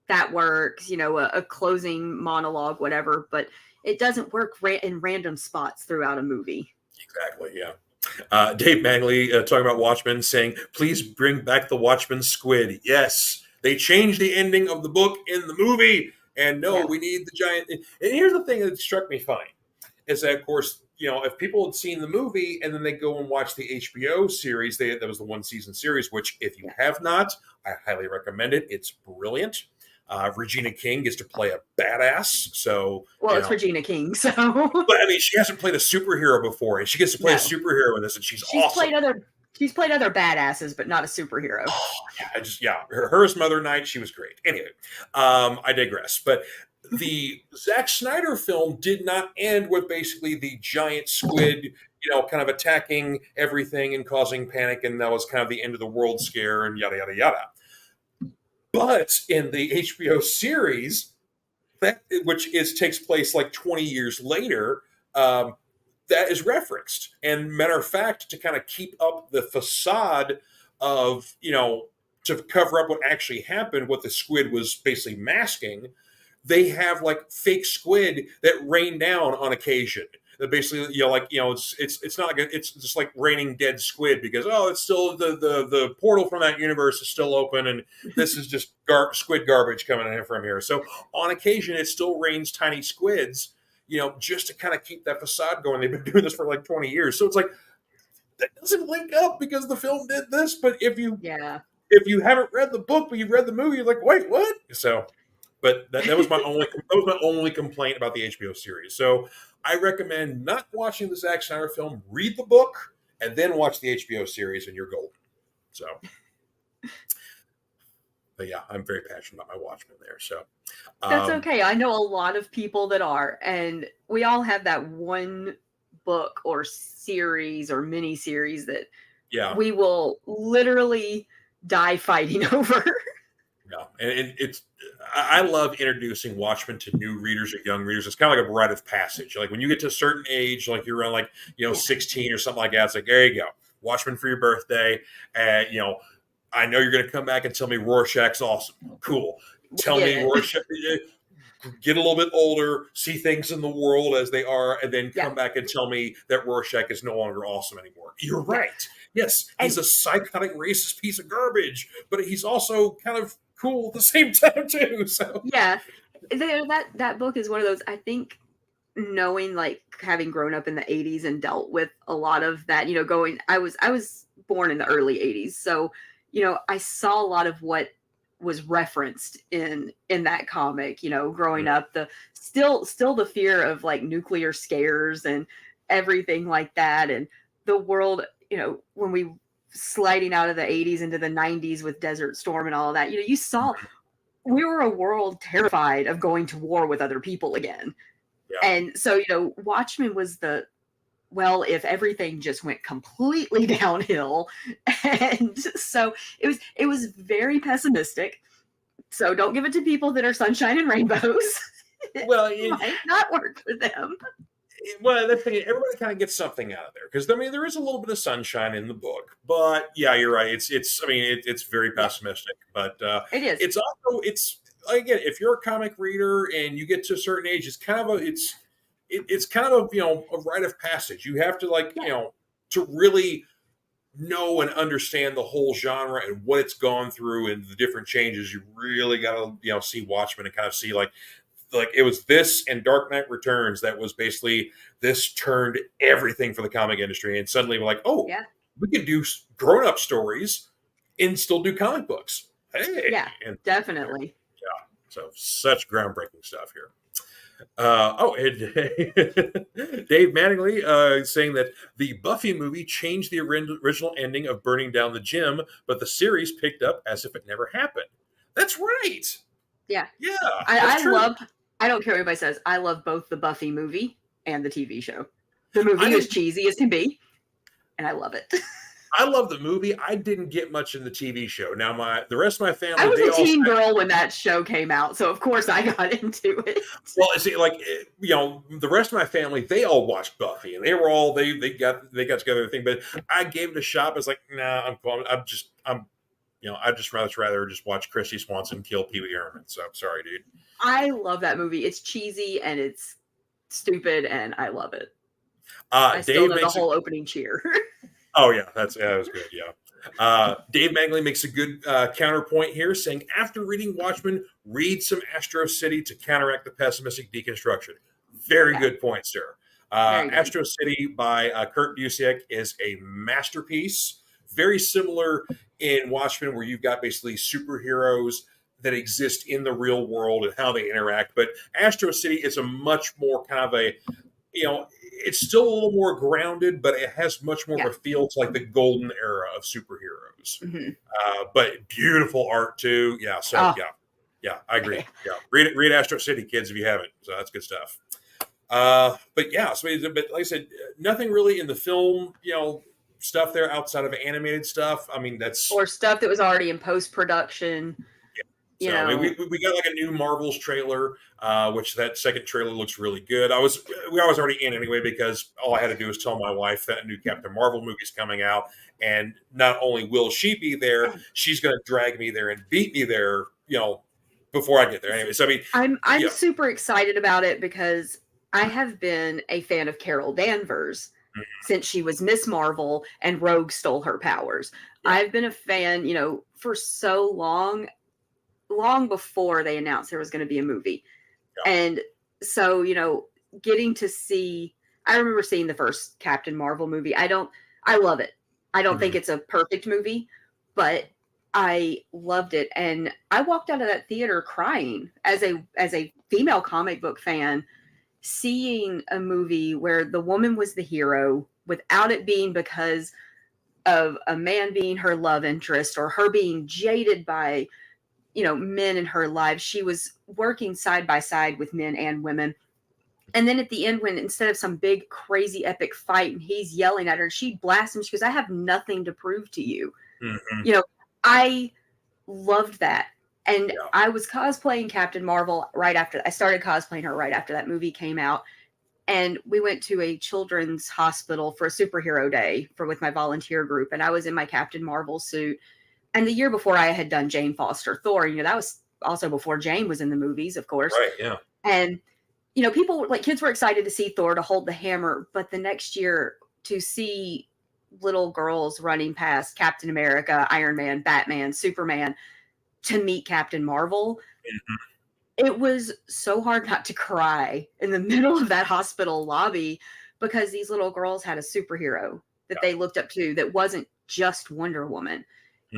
that works, a closing monologue, whatever, but it doesn't work in random spots throughout a movie. exactly, yeah. Dave Mangley talking about Watchmen, saying, "Please bring back the Watchmen squid." Yes, they changed the ending of the book in the movie, and no, Yeah. we need the giant. And here's the thing that struck me funny is that, of course, if people had seen the movie and then they go and watch the HBO series, that was the one season series. Which, if you Yeah. have not, I highly recommend it. It's brilliant. Regina King gets to play a badass, so Well, it's Regina King, so But I mean, she hasn't played a superhero before, and she gets to play a no. superhero in this, and she's She's awesome. played other she's played other badasses, but not a superhero. Oh, yeah, her as Mother Knight, she was great. Anyway, I digress. But the Zack Snyder film did not end with basically the giant squid, kind of attacking everything and causing panic, and that was kind of the end of the world scare and yada yada yada. But in the HBO series, which takes place like 20 years later, um, that is referenced. And matter of fact, to kind of keep up the facade of, to cover up what actually happened, what the squid was basically masking, they have like fake squid that rain down on occasion. That basically, it's not like it's just like raining dead squid because it's still the portal from that universe is still open and this is just squid garbage coming in from here. So on occasion, it still rains tiny squids, just to kind of keep that facade going. They've been doing this for like 20 years, so it's like that doesn't link up because the film did this. But Yeah. if you haven't read the book but you've read the movie, you're like, wait, what? So, but that was my only complaint about the HBO series. So I recommend not watching the Zack Snyder film. Read the book and then watch the HBO series, and you're golden. So, but yeah, I'm very passionate about my Watchmen there. So, That's um, okay. I know a lot of people that are, and we all have that one book or series or mini series that yeah, we will literally die fighting over. yeah, and it's I love introducing Watchmen to new readers or young readers. It's kind of like a rite of passage. Like when you get to a certain age, like you're around like Yeah. 16 or something like that. It's like there you go, Watchmen for your birthday, and I know you're going to come back and tell me Rorschach's awesome. Cool. We Tell get me it. Rorschach. get a little bit older, see things in the world as they are, and then Yeah. come back and tell me that Rorschach is no longer awesome anymore. You're Yeah. right. Yes, he's And a psychotic racist piece of garbage, but he's also kind of cool at the same time too. So yeah, that book is one of those, I think, knowing, like, having grown up in the 80s and dealt with a lot of that, I was born in the early 80s, so I saw a lot of what was referenced in that comic, growing up, the still the fear of, like, nuclear scares and everything like that, and the world, when we sliding out of the 80s into the 90s with Desert Storm and all of that, you saw we were a world terrified of going to war with other people again. yeah. And so, Watchmen was if everything just went completely downhill. And so it was very pessimistic. So don't give it to people that are sunshine and rainbows. Well, It might not work for them. well, the thing, everybody kind of gets something out of there because I mean there is a little bit of sunshine in the book, but yeah, you're right. It's I mean it's very pessimistic, but It is. it's again if you're a comic reader and you get to a certain age, it's kind of it's kind of a rite of passage. You have to to really know and understand the whole genre and what it's gone through and the different changes. You really got to see Watchmen and kind of see like it was this and Dark Knight Returns that was basically this turned everything for the comic industry, and suddenly we're like, oh, Yeah. we can do grown up stories and still do comic books. Hey, Yeah, and definitely. so such groundbreaking stuff here. And Dave Mattingly saying that the Buffy movie changed the original ending of burning down the gym, but the series picked up as if it never happened. That's right. Yeah. Yeah, I that's true. I don't care what anybody says, I love both the Buffy movie and the TV show. The movie I is didn't- cheesy as can be, and I love it. I love the movie. I didn't get much in the TV show. Now, the rest of my family, I was they a all teen girl when that show came out, so of course I got into it. well, see, the rest of my family, they all watched Buffy, and they were all they got together everything. But I gave it a shot. I was like, nah, I'd just rather just watch Christy Swanson kill Pee Wee Herman. So I'm sorry, dude. I love that movie. It's cheesy and it's stupid, and I love it. Dave I still know the makes whole opening cheer. Oh yeah, that was good. Yeah, Dave Magley makes a good counterpoint here, saying after reading Watchmen, read some Astro City to counteract the pessimistic deconstruction. Very good point, sir. Very good. Astro City by Kurt Busiek is a masterpiece. Very similar in Watchmen, where you've got basically superheroes that exist in the real world and how they interact. But Astro City is a much more kind of a it's still a little more grounded, but it has much more of a feel to like the golden era of superheroes. Mm-hmm. But beautiful art too. Yeah. So yeah, I agree. Yeah, read Astro City, kids, if you haven't. So that's good stuff. But yeah, but like I said, nothing really in the film, stuff there outside of animated stuff. I mean, that's or stuff that was already in post production. So I mean, we got like a new Marvels trailer, which that second trailer looks really good. I was already in anyway because all I had to do was tell my wife that a new Captain Marvel movie is coming out, and not only will she be there, she's going to drag me there and beat me there, before I get there. Anyway, so I mean, I'm super excited about it because I have been a fan of Carol Danvers since she was Miss Marvel and Rogue stole her powers. Yeah. I've been a fan, for so long before they announced there was going to be a movie. Yeah. And so, getting to see, I remember seeing the first Captain Marvel movie. I love it. I don't think it's a perfect movie, but I loved it. And I walked out of that theater crying as a female comic book fan, seeing a movie where the woman was the hero without it being because of a man being her love interest or her being jaded by men in her life. She was working side by side with men and women. And then at the end, when instead of some big, crazy, epic fight, and he's yelling at her, she blasts him. She goes, I have nothing to prove to you. Mm-hmm. I loved that. And I was cosplaying Captain Marvel I started cosplaying her right after that movie came out. And we went to a children's hospital for a superhero day with my volunteer group. And I was in my Captain Marvel suit. And the year before I had done Jane Foster Thor, that was also before Jane was in the movies, of course. Right, yeah. And, people like kids were excited to see Thor to hold the hammer, but the next year to see little girls running past Captain America, Iron Man, Batman, Superman to meet Captain Marvel, it was so hard not to cry in the middle of that hospital lobby because these little girls had a superhero that they looked up to that wasn't just Wonder Woman.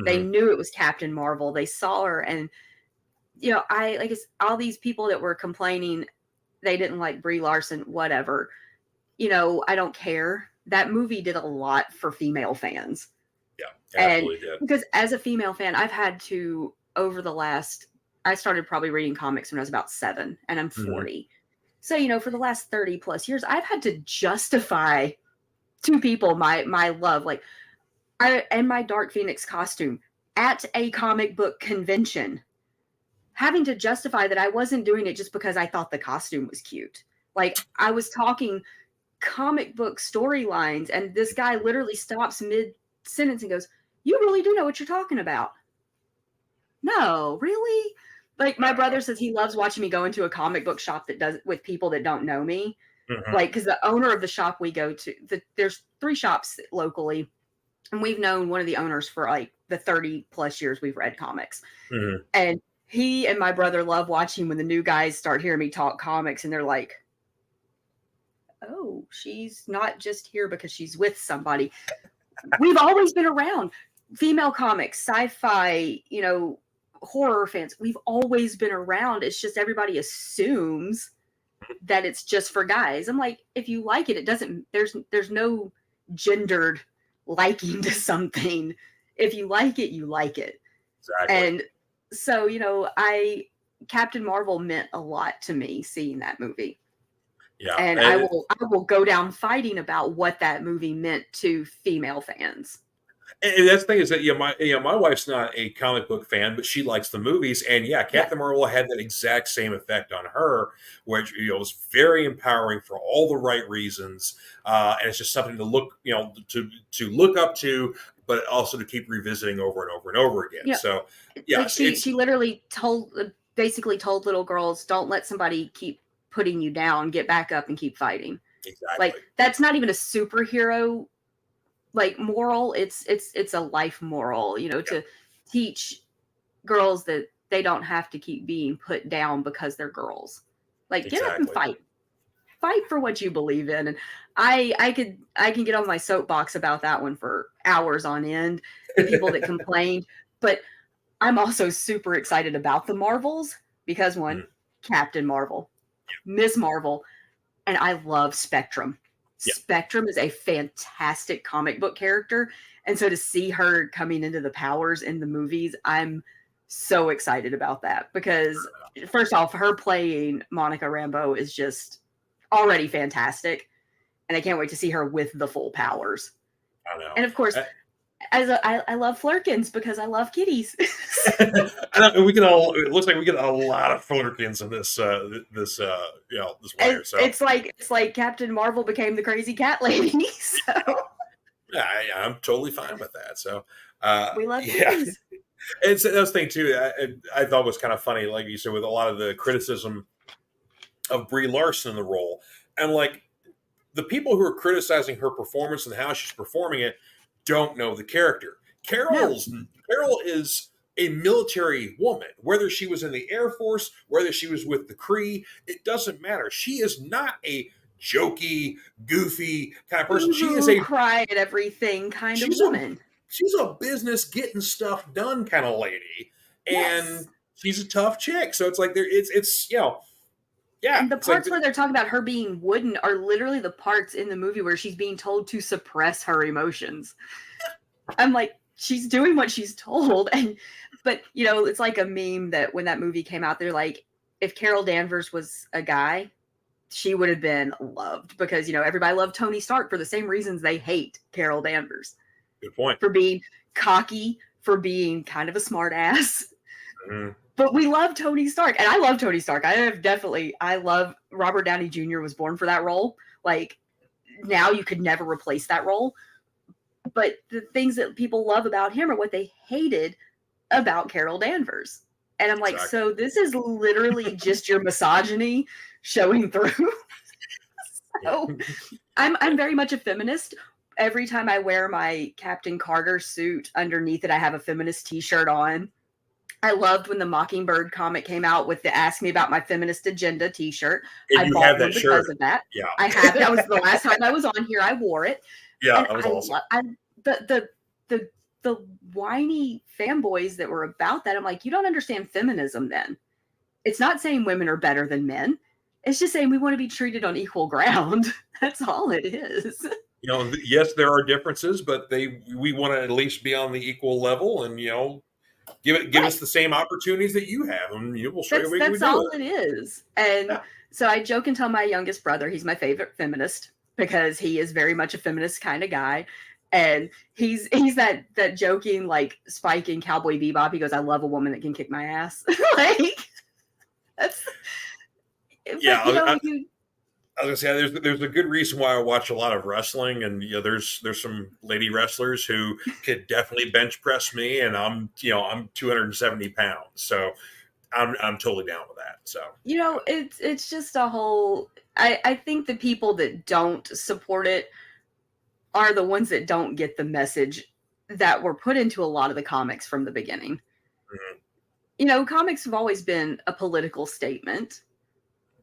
They knew it was Captain Marvel. They saw her, and I guess all these people that were complaining they didn't like Brie Larson, whatever. I don't care. That movie did a lot for female fans. Yeah, absolutely did. Because as a female fan, I've had to I started probably reading comics when I was about 7, and I'm 40. So, for the last 30 plus years, I've had to justify to people my love. Like, and my Dark Phoenix costume at a comic book convention, having to justify that I wasn't doing it just because I thought the costume was cute. Like, I was talking comic book storylines, and this guy literally stops mid-sentence and goes, "You really do know what you're talking about." No, really? Like, my brother says he loves watching me go into a comic book shop that does with people that don't know me. Like, because the owner of the shop we go to, there's 3 shops locally, and we've known one of the owners for like the 30 plus years we've read comics. And he and my brother love watching when the new guys start hearing me talk comics, and they're like, "Oh, she's not just here because she's with somebody." We've always been around. Female comics, sci-fi, horror fans. We've always been around. It's just everybody assumes that it's just for guys. I'm like, if you like it, it doesn't, there's no gendered liking to something. If you like it, you like it. Exactly. And so, Captain Marvel meant a lot to me seeing that movie. Yeah. And I will go down fighting about what that movie meant to female fans. And that's the thing is that my wife's not a comic book fan, but she likes the movies, and Captain Marvel had that exact same effect on her, which was very empowering for all the right reasons, and it's just something to look to look up to, but also to keep revisiting over and over and over again. Yeah. So like she literally basically told little girls, "Don't let somebody keep putting you down. Get back up and keep fighting." Exactly. Like, that's not even a superhero like moral. It's a life moral, to teach girls that they don't have to keep being put down because they're girls. Like, get up and fight for what you believe in. And I can get on my soapbox about that one for hours on end, the people that complained, but I'm also super excited about the Marvels because Captain Marvel, Miss Marvel, and I love Spectrum. Spectrum is a fantastic comic book character. And so to see her coming into the powers in the movies, I'm so excited about that because, first off, her playing Monica Rambeau is just already fantastic. And I can't wait to see her with the full powers. I know. And of course, I love Flurkins because I love kitties. It looks like we get a lot of Flurkins in this winter. So it's like Captain Marvel became the crazy cat lady. So I'm totally fine with that. So we love kitties. And so that's the thing too. I thought was kind of funny, like you said, with a lot of the criticism of Brie Larson in the role, and like the people who are criticizing her performance and how she's performing it don't know the character. Carol is a military woman, whether she was in the Air Force, whether she was with the Kree, it doesn't matter. She is not a jokey, goofy kind of person. She is a cry at everything kind of woman. She's a business getting stuff done kind of lady, and she's a tough chick. So it's like it's And the parts where they're talking about her being wooden are literally the parts in the movie where she's being told to suppress her emotions. I'm like, she's doing what she's told. But it's like a meme that when that movie came out, they're like, if Carol Danvers was a guy, she would have been loved because, everybody loved Tony Stark for the same reasons they hate Carol Danvers. Good point. For being cocky, for being kind of a smart ass. Mm-hmm. But we love Tony Stark. And I love Tony Stark. I love Robert Downey Jr. was born for that role. Like, now you could never replace that role. But the things that people love about him are what they hated about Carol Danvers. And I'm like, Exactly. so this is literally just your misogyny showing through. So I'm very much a feminist. Every time I wear my Captain Carter suit, underneath it, I have a feminist T-shirt on. I loved when the Mockingbird comic came out with the "Ask Me About My Feminist Agenda" T-shirt. And I you have bought one that shirt. because of that. Yeah. I have. That was the last time I was on here. I wore it, Yeah, and that was I awesome. love the whiny fanboys that were about that. I'm like, you don't understand feminism. Then it's not saying women are better than men. It's just saying we want to be treated on equal ground. That's all it is. Yes, there are differences, but we want to at least be on the equal level, and give Right. us the same opportunities that you have, and we'll show you That's what we can that's do all it. it is. And Yeah. so I joke and tell my youngest brother he's my favorite feminist because he is very much a feminist kind of guy. And he's that joking like Spike in Cowboy Bebop. He goes, "I love a woman that can kick my ass." Like that's Yeah, but you know, you I was gonna say there's a good reason why I watch a lot of wrestling, and there's some lady wrestlers who could definitely bench press me, and I'm 270 pounds, so I'm totally down with that. So you know, it's just a whole I think the people that don't support it are the ones that don't get the message that were put into a lot of the comics from the beginning. mhm. You know, comics have always been a political statement.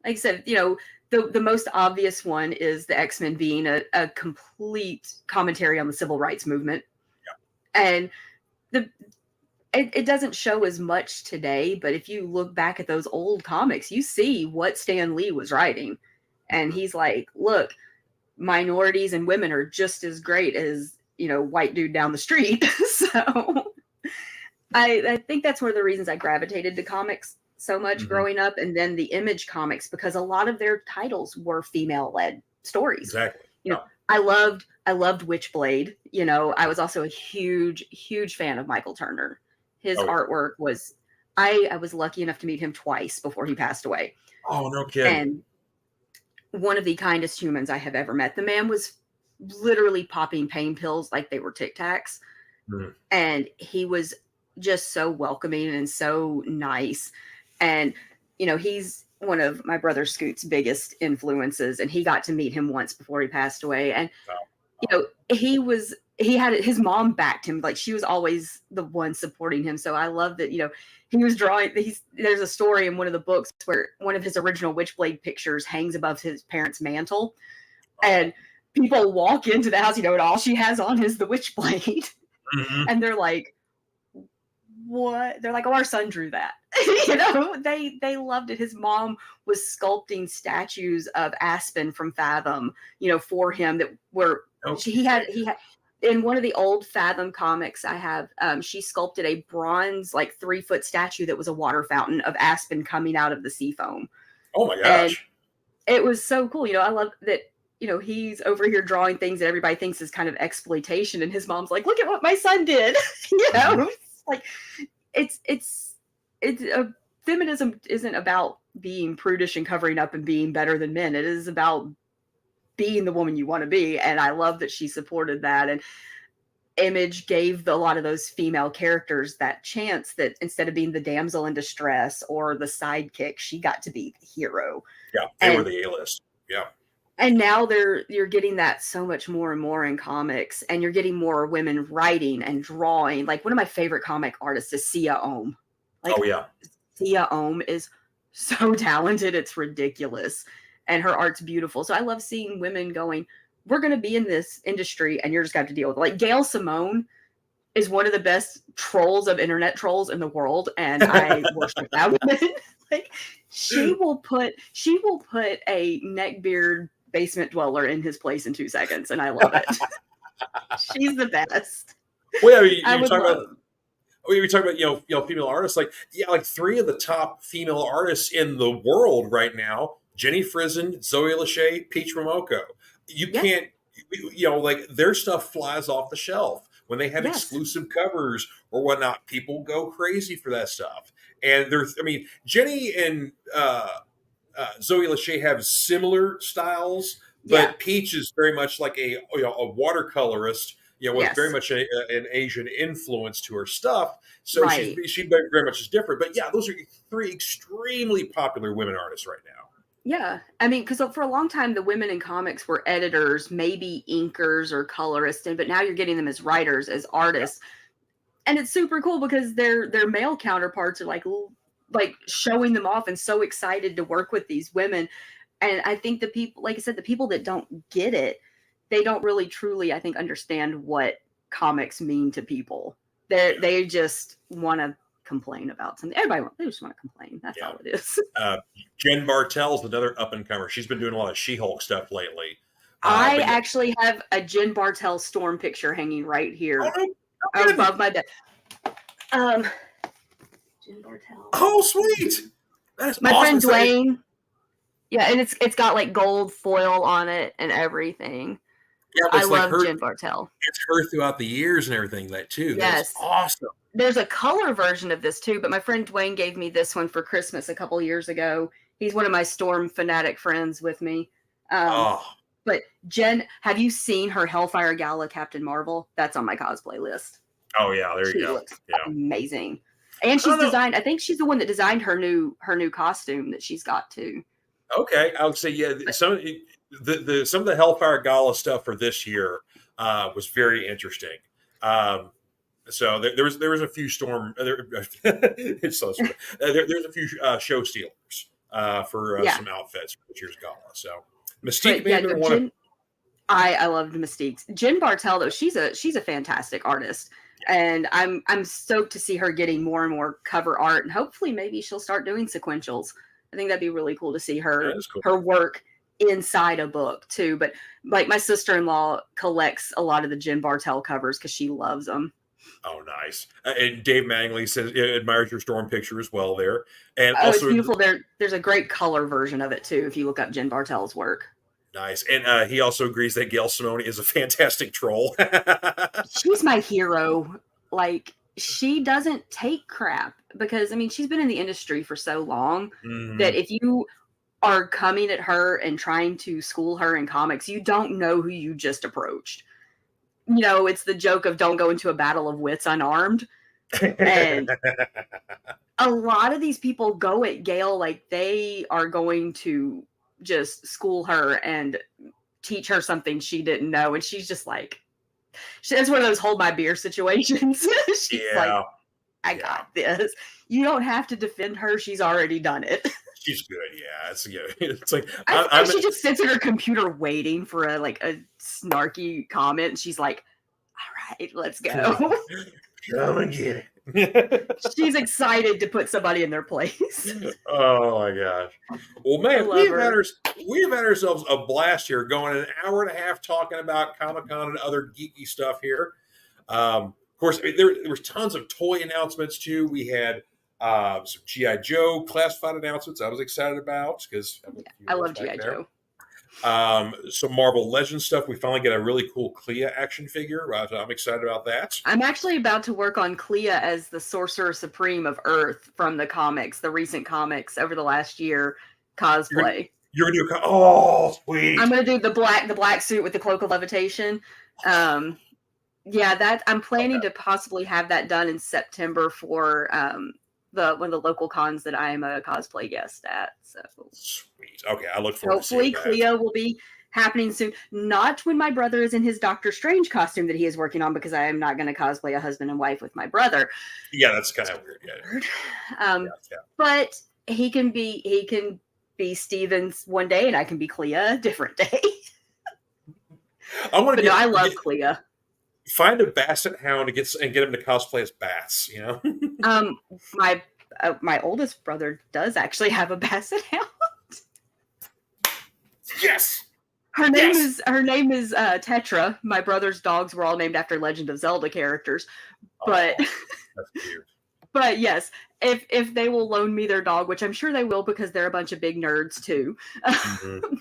Like I said, you know, the most obvious one is the X-Men being a complete commentary on the civil rights movement. And the it doesn't show as much today, but if you look back at those old comics, you see what Stan Lee was writing. And he's like, look, minorities and women are just as great as, you know, white dude down the street. So I think that's one of the reasons I gravitated to comics so much Mhm. growing up, and then the Image comics because a lot of their titles were female led stories. Exactly. You know, Yeah. I loved Witchblade. You know, I was also a huge fan of Michael Turner. His Oh yeah. artwork was I was lucky enough to meet him twice before he passed away. Oh, no kidding. And one of the kindest humans I have ever met. The man was literally popping pain pills like they were Tic Tacs, Mhm. and he was just so welcoming and so nice. And you know, he's one of my brother Scoot's biggest influences, and he got to meet him once before he passed away. And Wow. you know, he had his mom backed him, like she was always the one supporting him. So I love that, you know, he was drawing there's a story in one of the books where one of his original Witchblade pictures hangs above his parents' mantle, Oh. and people walk into the house, you know, and all she has on is the Witchblade. Mhm. And they're like, what? They're like, oh, our son drew that. You know, they loved it. His mom was sculpting statues of Aspen from Fathom, you know, for him that were Okay. he had in one of the old Fathom comics I have, she sculpted a bronze, like 3 foot statue that was a water fountain of Aspen coming out of the sea foam. Oh my And gosh. it was so cool. You know, I love that, you know, he's over here drawing things that everybody thinks is kind of exploitation. And his mom's like, look at what my son did. You Mhm. know, it's like it's feminism isn't about being prudish and covering up and being better than men. It is about being the woman you want to be. And I love that she supported that. And Image gave a lot of those female characters that chance that instead of being the damsel in distress or the sidekick, she got to be the hero. Yeah, they were And the A-list. Yeah. now you're getting that so much more and more in comics, and you're getting more women writing and drawing. Like one of my favorite comic artists is Sia Ohm. Oh Like yeah. Sia Ohm is so talented, it's ridiculous. And her art's beautiful. So I love seeing women going, we're going to be in this industry and you're just going to have to deal with it. Like Gail Simone is one of the best trolls of internet trolls in the world. And I worship that woman. Like she will put a neckbeard basement dweller in his place in 2 seconds. And I love it. She's the best. Well, yeah, I you would talk about love. we talk about female artists, like yeah, like three of the top female artists in the world right now: Jenny Frison, Zoe Lachey, Peach Momoko. You Yeah. can't, like their stuff flies off the shelf when they have Yes. exclusive covers or whatnot. People go crazy for that stuff, and I mean, Jenny and Zoe Lachey have similar styles, Yeah. but Peach is very much like a watercolorist. was very Yes. much an Asian influence to her stuff. So Right. she very much is different. But yeah, those are three extremely popular women artists right now. Yeah. I mean, because for a long time, the women in comics were editors, maybe inkers or colorists, but now you're getting them as writers, as artists. And it's super cool because their male counterparts are like showing them off and so excited to work with these women. And I think the people, like I said, the people that don't get it, they don't really truly, I think, understand what comics mean to people. They just want to complain about something. They just want to complain. That's all it is. Jen Bartel's another up and comer. She's been doing a lot of She-Hulk stuff lately. I But yeah. actually have a Jen Bartel Storm picture hanging right here no above my bed. Jen Bartel. Oh, sweet! That's my awesome. friend Dwayne. Yeah, and it's got like gold foil on it and everything. Yeah, but I like love Jen Bartel. It's her throughout the years and everything. That too. Yes, that's awesome. There's a color version of this too, but my friend Dwayne gave me this one for Christmas a couple years ago. He's one of my Storm fanatic friends with me. But Jen, have you seen her Hellfire Gala Captain Marvel? That's on my cosplay list. Oh yeah, there you go. Looks amazing. And she's designed. I think she's the one that designed her new costume that she's got too. Okay, I would say some of the Hellfire Gala stuff for this year was very interesting. So there was a few Storm. It's so sweet. There's a few show stealers for some outfits for this year's gala. So Mystique may have been one of. I loved Mystique. Jen Bartel though, she's a fantastic artist. And I'm stoked to see her getting more and more cover art, and hopefully maybe she'll start doing sequentials. I think that'd be really cool to see her work inside a book too. But like my sister-in-law collects a lot of the Jen Bartel covers because she loves them. Oh, nice! And Dave Mangley says admires your Storm picture as well there. And also, it's beautiful. There's a great color version of it too if you look up Jen Bartel's work. Nice. And he also agrees that Gail Simone is a fantastic troll. She's my hero. Like, she doesn't take crap because, I mean, she's been in the industry for so long that if you are coming at her and trying to school her in comics, you don't know who you just approached. You know, it's the joke of don't go into a battle of wits unarmed. And a lot of these people go at Gail like they are going to just school her and teach her something she didn't know, and she's just like, it's one of those hold my beer situations. She's like, I got this. You don't have to defend her. She's already done it. She's good. Yeah. It's like she just sits at her computer waiting for a snarky comment, and she's like, all right, let's go. Come and get it. She's excited to put somebody in their place. Oh my gosh. Well, man, we have had ourselves a blast here, going an hour and a half talking about Comic-Con and other geeky stuff here. Of course, I mean, there was tons of toy announcements too. We had some G.I. Joe classified announcements I was excited about because I love G.I. Joe. Some Marvel Legends stuff. We finally get a really cool Clea action figure. I'm excited about that. I'm actually about to work on Clea as the Sorcerer Supreme of Earth from the comics, the recent comics over the last year cosplay. You're gonna do oh sweet. I'm gonna do the black suit with the cloak of levitation. That I'm planning to possibly have that done in September for one of the local cons that I am a cosplay guest at. So sweet. Okay, I look forward to seeing that. Hopefully Clea will be happening soon. Not when my brother is in his Doctor Strange costume that he is working on, because I am not going to cosplay a husband and wife with my brother. Yeah, that's kind of weird. Yeah. But he can be Stevens one day, and I can be Clea a different day. I love Clea. Find a basset hound and get him to cosplay as bats. You know. My oldest brother does actually have a basset hound. Yes. Her name is Tetra. My brother's dogs were all named after Legend of Zelda characters, but that's weird. But yes, if they will loan me their dog, which I'm sure they will because they're a bunch of big nerds too. Mm-hmm.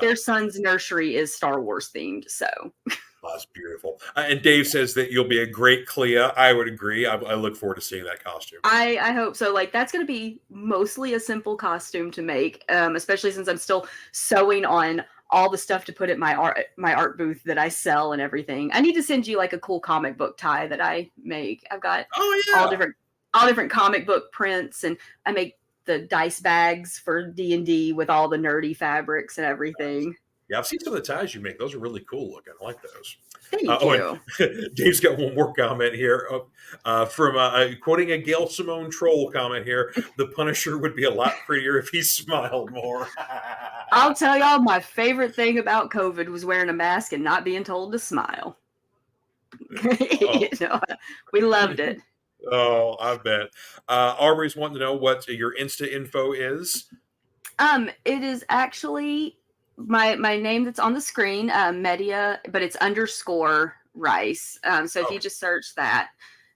Their son's nursery is Star Wars themed, so. Oh, that's beautiful. And Dave says that you'll be a great Clea. I would agree. I look forward to seeing that costume. I hope so. That's going to be mostly a simple costume to make, especially since I'm still sewing on all the stuff to put at my art booth that I sell and everything. I need to send you like a cool comic book tie that I make. I've got all different comic book prints, and I make the dice bags for D&D with all the nerdy fabrics and everything. Yeah, I've seen some of the ties you make. Those are really cool looking. I like those. Thank you. And Dave's got one more comment here from quoting a Gail Simone troll comment here. The Punisher would be a lot prettier if he smiled more. I'll tell y'all, my favorite thing about COVID was wearing a mask and not being told to smile. You know, we loved it. Oh, I bet. Aubrey's wanting to know what your Insta info is. It is actually my name that's on the screen, Media, but it's _Rice. So if you just search that,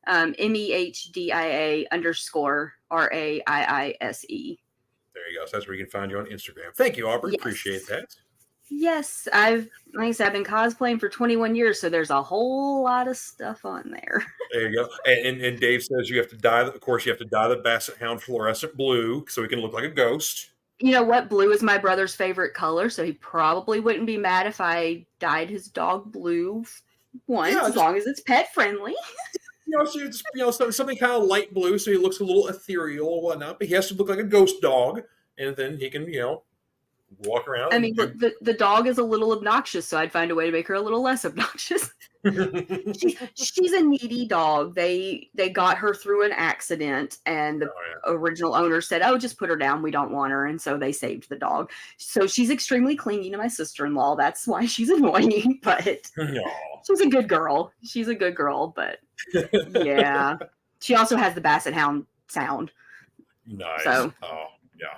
MEHDIA _RAIISE. There you go. So that's where you can find you on Instagram. Thank you, Aubrey. Yes. Appreciate that. Yes, like I said, I've been cosplaying for 21 years, so there's a whole lot of stuff on there. There you go. And Dave says you have to dye. Of course, you have to dye the Basset Hound fluorescent blue so he can look like a ghost. You know what? Blue is my brother's favorite color, so he probably wouldn't be mad if I dyed his dog blue once, as long as it's pet friendly. Something kind of light blue, so he looks a little ethereal or whatnot. But he has to look like a ghost dog, and then he can, walk around. I mean, the dog is a little obnoxious, so I'd find a way to make her a little less obnoxious. She's a needy dog. They got her through an accident, and the original owner said, "Oh, just put her down. We don't want her." And so they saved the dog. So she's extremely clingy to my sister-in-law. That's why she's annoying. But she's a good girl. She's a good girl. But yeah, she also has the Basset Hound sound. Nice. So, yeah.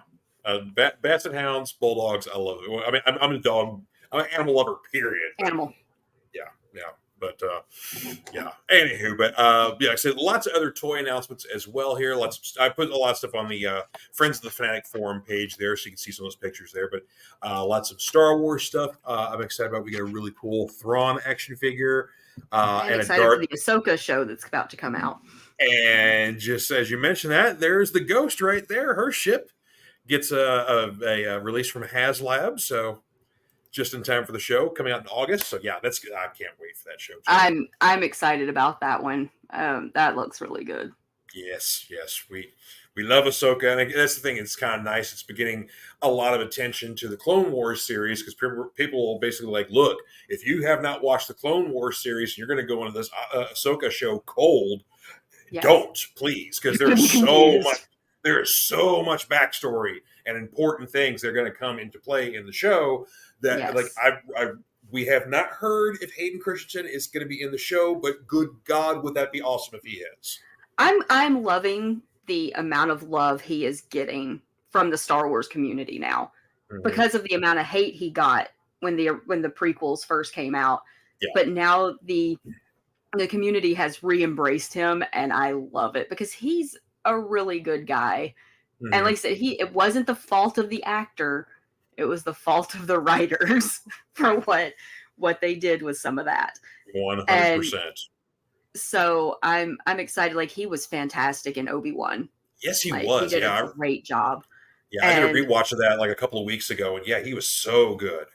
Basset Hounds, Bulldogs, I love it. I mean, I'm a dog. I'm an animal lover. Period. Animal. Yeah. But anywho, but I said lots of other toy announcements as well here. I put a lot of stuff on the Friends of the Fanatic Forum page there, so you can see some of those pictures there. But lots of Star Wars stuff. I'm excited about. We got a really cool Thrawn action figure. And excited for the Ahsoka show that's about to come out. And just as you mentioned that, there's the Ghost right there. Her ship gets a release from HasLab, so just in time for the show coming out in August. So yeah, I can't wait for that show. I'm excited about that one. That looks really good. Yes, we love Ahsoka, and that's the thing. It's kind of nice. It's getting a lot of attention to the Clone Wars series because people will basically like, look, if you have not watched the Clone Wars series and you're going to go into this Ahsoka show cold, don't please, because there's so much. There is so much backstory and important things that are going to come into play in the show that, we have not heard if Hayden Christensen is going to be in the show, but good God, would that be awesome if he is? I'm loving the amount of love he is getting from the Star Wars community now because of the amount of hate he got when the prequels first came out. Yeah. But now the community has re-embraced him, and I love it because he's a really good guy. And like I said, it wasn't the fault of the actor, it was the fault of the writers for what they did with some of that. 100%. So I'm excited. Like, he was fantastic in Obi-Wan. Yes, he was. He did a great job. Yeah, I did a rewatch of that like a couple of weeks ago, and yeah, he was so good.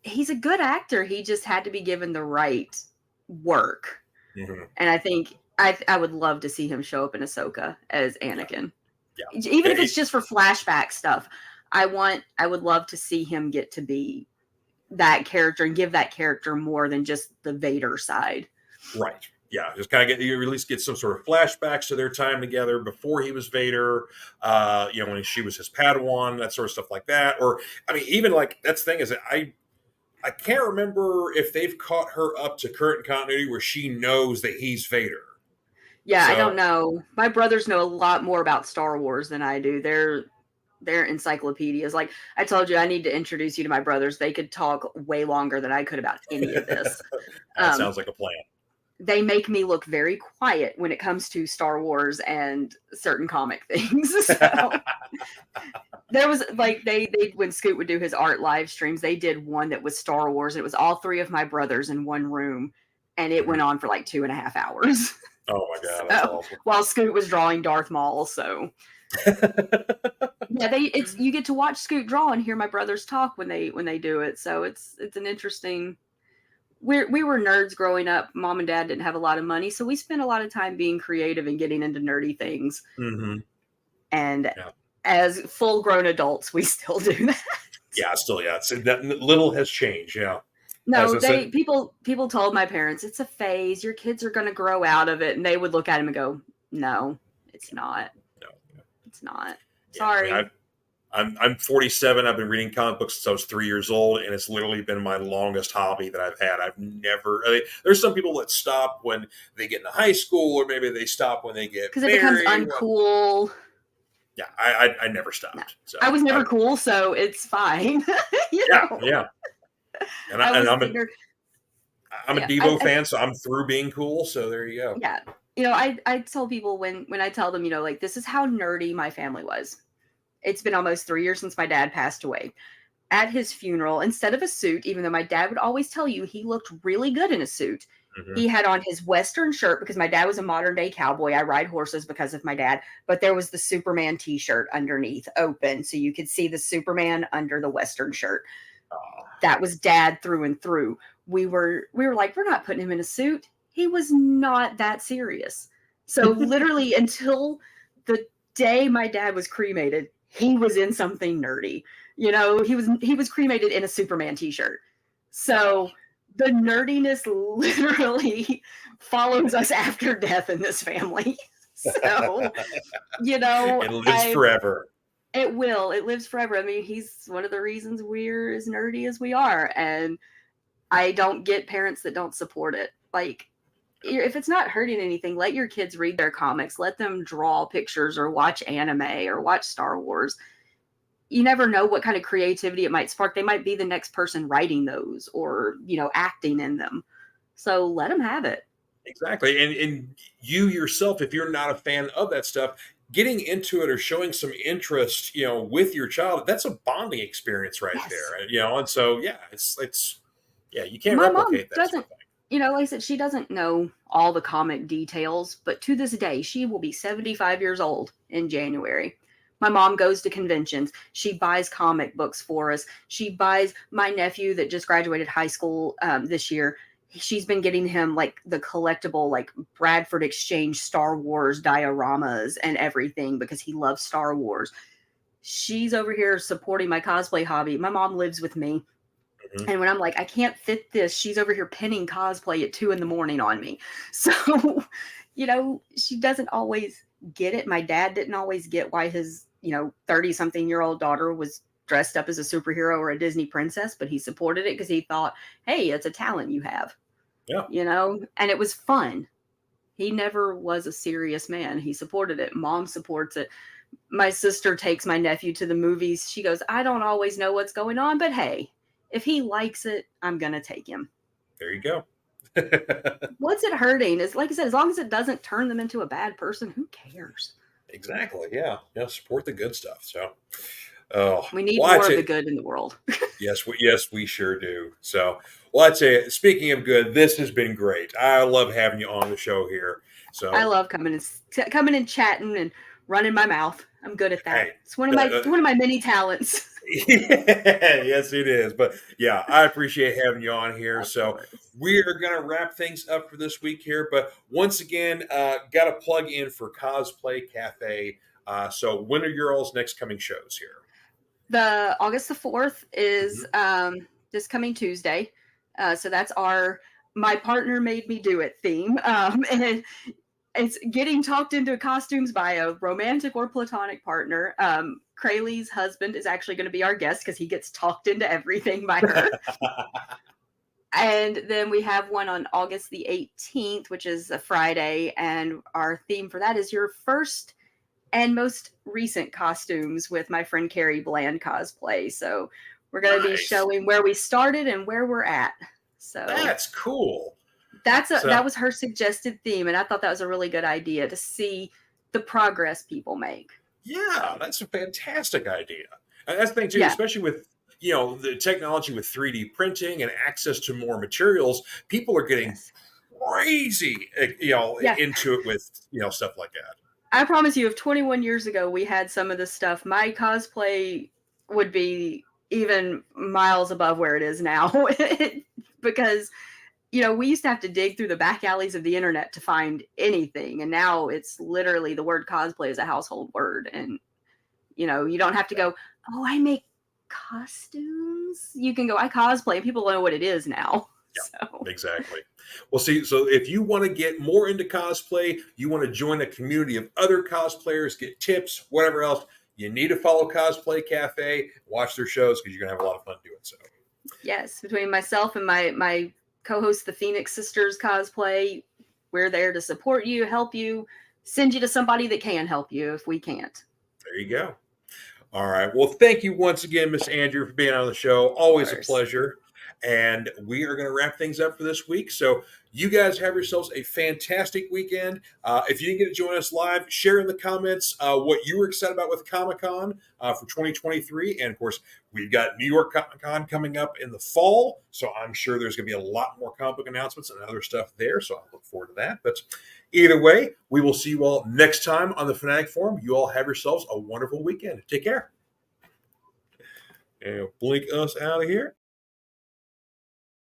He's a good actor. He just had to be given the right work. And I think I would love to see him show up in Ahsoka as Anakin. Yeah. Even if it's just for flashback stuff. I would love to see him get to be that character and give that character more than just the Vader side. Right. Yeah. Just kind of at least get some sort of flashbacks to their time together before he was Vader, when she was his Padawan, that sort of stuff like that. Or, I mean, even like, that's the thing is that I can't remember if they've caught her up to current continuity where she knows that he's Vader. Yeah, so, I don't know. My brothers know a lot more about Star Wars than I do. They're encyclopedias. Like I told you, I need to introduce you to my brothers. They could talk way longer than I could about any of this. That sounds like a plan. They make me look very quiet when it comes to Star Wars and certain comic things. So there was like they when Scoot would do his art live streams, they did one that was Star Wars. It was all three of my brothers in one room, and it went on for like 2.5 hours. Oh my God, that's awful. While Scoot was drawing Darth Maul, so Yeah, you get to watch Scoot draw and hear my brothers talk when they do it. So it's an interesting. We were nerds growing up. Mom and Dad didn't have a lot of money, so we spent a lot of time being creative and getting into nerdy things. Mm-hmm. And as full grown adults, we still do that. Yeah, still, yeah. That little has changed. Yeah. No, people told my parents it's a phase. Your kids are going to grow out of it, and they would look at him and go, "No, it's not. No, it's not. Yeah, Sorry." I mean, I'm 47. I've been reading comic books since I was 3 years old, and it's literally been my longest hobby that I've had. I've never. I mean, there's some people that stop when they get into high school, or maybe they stop when they get because it becomes uncool. Yeah, I never stopped. No. So I was never cool, so it's fine. Yeah. And I'm a Devo fan, so I'm through being cool. So there you go. Yeah, I tell people when I tell them, like, this is how nerdy my family was. It's been almost 3 years since my dad passed away. At his funeral, instead of a suit, even though my dad would always tell you he looked really good in a suit, he had on his Western shirt because my dad was a modern day cowboy. I ride horses because of my dad, but there was the Superman t-shirt underneath open. So you could see the Superman under the Western shirt. That was Dad through and through. We were like, we're not putting him in a suit. He was not that serious. So literally until the day my dad was cremated, he was in something nerdy. He was cremated in a Superman t-shirt. So the nerdiness literally follows us after death in this family. So, it lives forever. It will. It lives forever. I mean, he's one of the reasons we're as nerdy as we are. And I don't get parents that don't support it. Like, if it's not hurting anything, let your kids read their comics. Let them draw pictures or watch anime or watch Star Wars. You never know what kind of creativity it might spark. They might be the next person writing those or, acting in them. So let them have it. Exactly. And you yourself, if you're not a fan of that stuff, getting into it or showing some interest, with your child, that's a bonding experience right there. And so, it's you can't replicate that sort of thing. Like I said, she doesn't know all the comic details, but to this day, she will be 75 years old in January. My mom goes to conventions. She buys comic books for us. She buys my nephew that just graduated high school this year. She's been getting him like the collectible, like Bradford Exchange Star Wars dioramas and everything because he loves Star Wars. She's over here supporting my cosplay hobby. My mom lives with me. Mm-hmm. And when I'm like, I can't fit this, she's over here pinning cosplay at 2 a.m. on me. So, she doesn't always get it. My dad didn't always get why his 30-something-year-old daughter was dressed up as a superhero or a Disney princess, but he supported it because he thought, hey, it's a talent you have. Yeah. And it was fun. He never was a serious man. He supported it. Mom supports it. My sister takes my nephew to the movies. She goes, I don't always know what's going on, but hey, if he likes it, I'm going to take him. There you go. What's it hurting? Is like I said, as long as it doesn't turn them into a bad person, who cares? Exactly. Yeah. Support the good stuff. So, we need more of the good in the world. Yes, we sure do. So, I'd say, speaking of good, this has been great. I love having you on the show here. So I love coming and chatting and running my mouth. I'm good at that. Hey, it's one of my many talents. Yes, it is. But yeah, I appreciate having you on here. So we are going to wrap things up for this week here. But once again, got to plug in for Cosplay Cafe. So when are your all's next coming shows here? The August the 4th is this coming Tuesday. So that's my partner made me do it theme. And it's getting talked into costumes by a romantic or platonic partner. Craylee's husband is actually going to be our guest because he gets talked into everything by her. And then we have one on August the 18th, which is a Friday. And our theme for that is your first and most recent costumes with my friend Carrie Bland Cosplay. So we're going to be showing where we started and where we're at. So that's cool. That was her suggested theme, and I thought that was a really good idea to see the progress people make. Yeah, that's a fantastic idea. And that's the thing too, especially with the technology with 3D printing and access to more materials. People are getting crazy, into it with stuff like that. I promise you, if 21 years ago we had some of this stuff, my cosplay would be even miles above where it is now. Because, we used to have to dig through the back alleys of the internet to find anything. And now it's literally the word cosplay is a household word. And, you don't have to go, oh, I make costumes. You can go, I cosplay, and people know what it is now. So. Exactly. Well, see, so if you want to get more into cosplay, you want to join a community of other cosplayers, get tips, whatever else, you need to follow Cosplay Cafe, watch their shows because you're going to have a lot of fun doing so. Yes, between myself and my co-host, the Phoenix Sisters Cosplay, we're there to support you, help you, send you to somebody that can help you if we can't. There you go. All right. Well, thank you once again, Miss Andrew, for being on the show. Always a pleasure. And we are going to wrap things up for this week. So you guys have yourselves a fantastic weekend. If you didn't get to join us live, share in the comments what you were excited about with Comic-Con for 2023. And, of course, we've got New York Comic-Con coming up in the fall. So I'm sure there's going to be a lot more comic book announcements and other stuff there. So I'll look forward to that. But either way, we will see you all next time on the Fanatic Forum. You all have yourselves a wonderful weekend. Take care. And blink us out of here.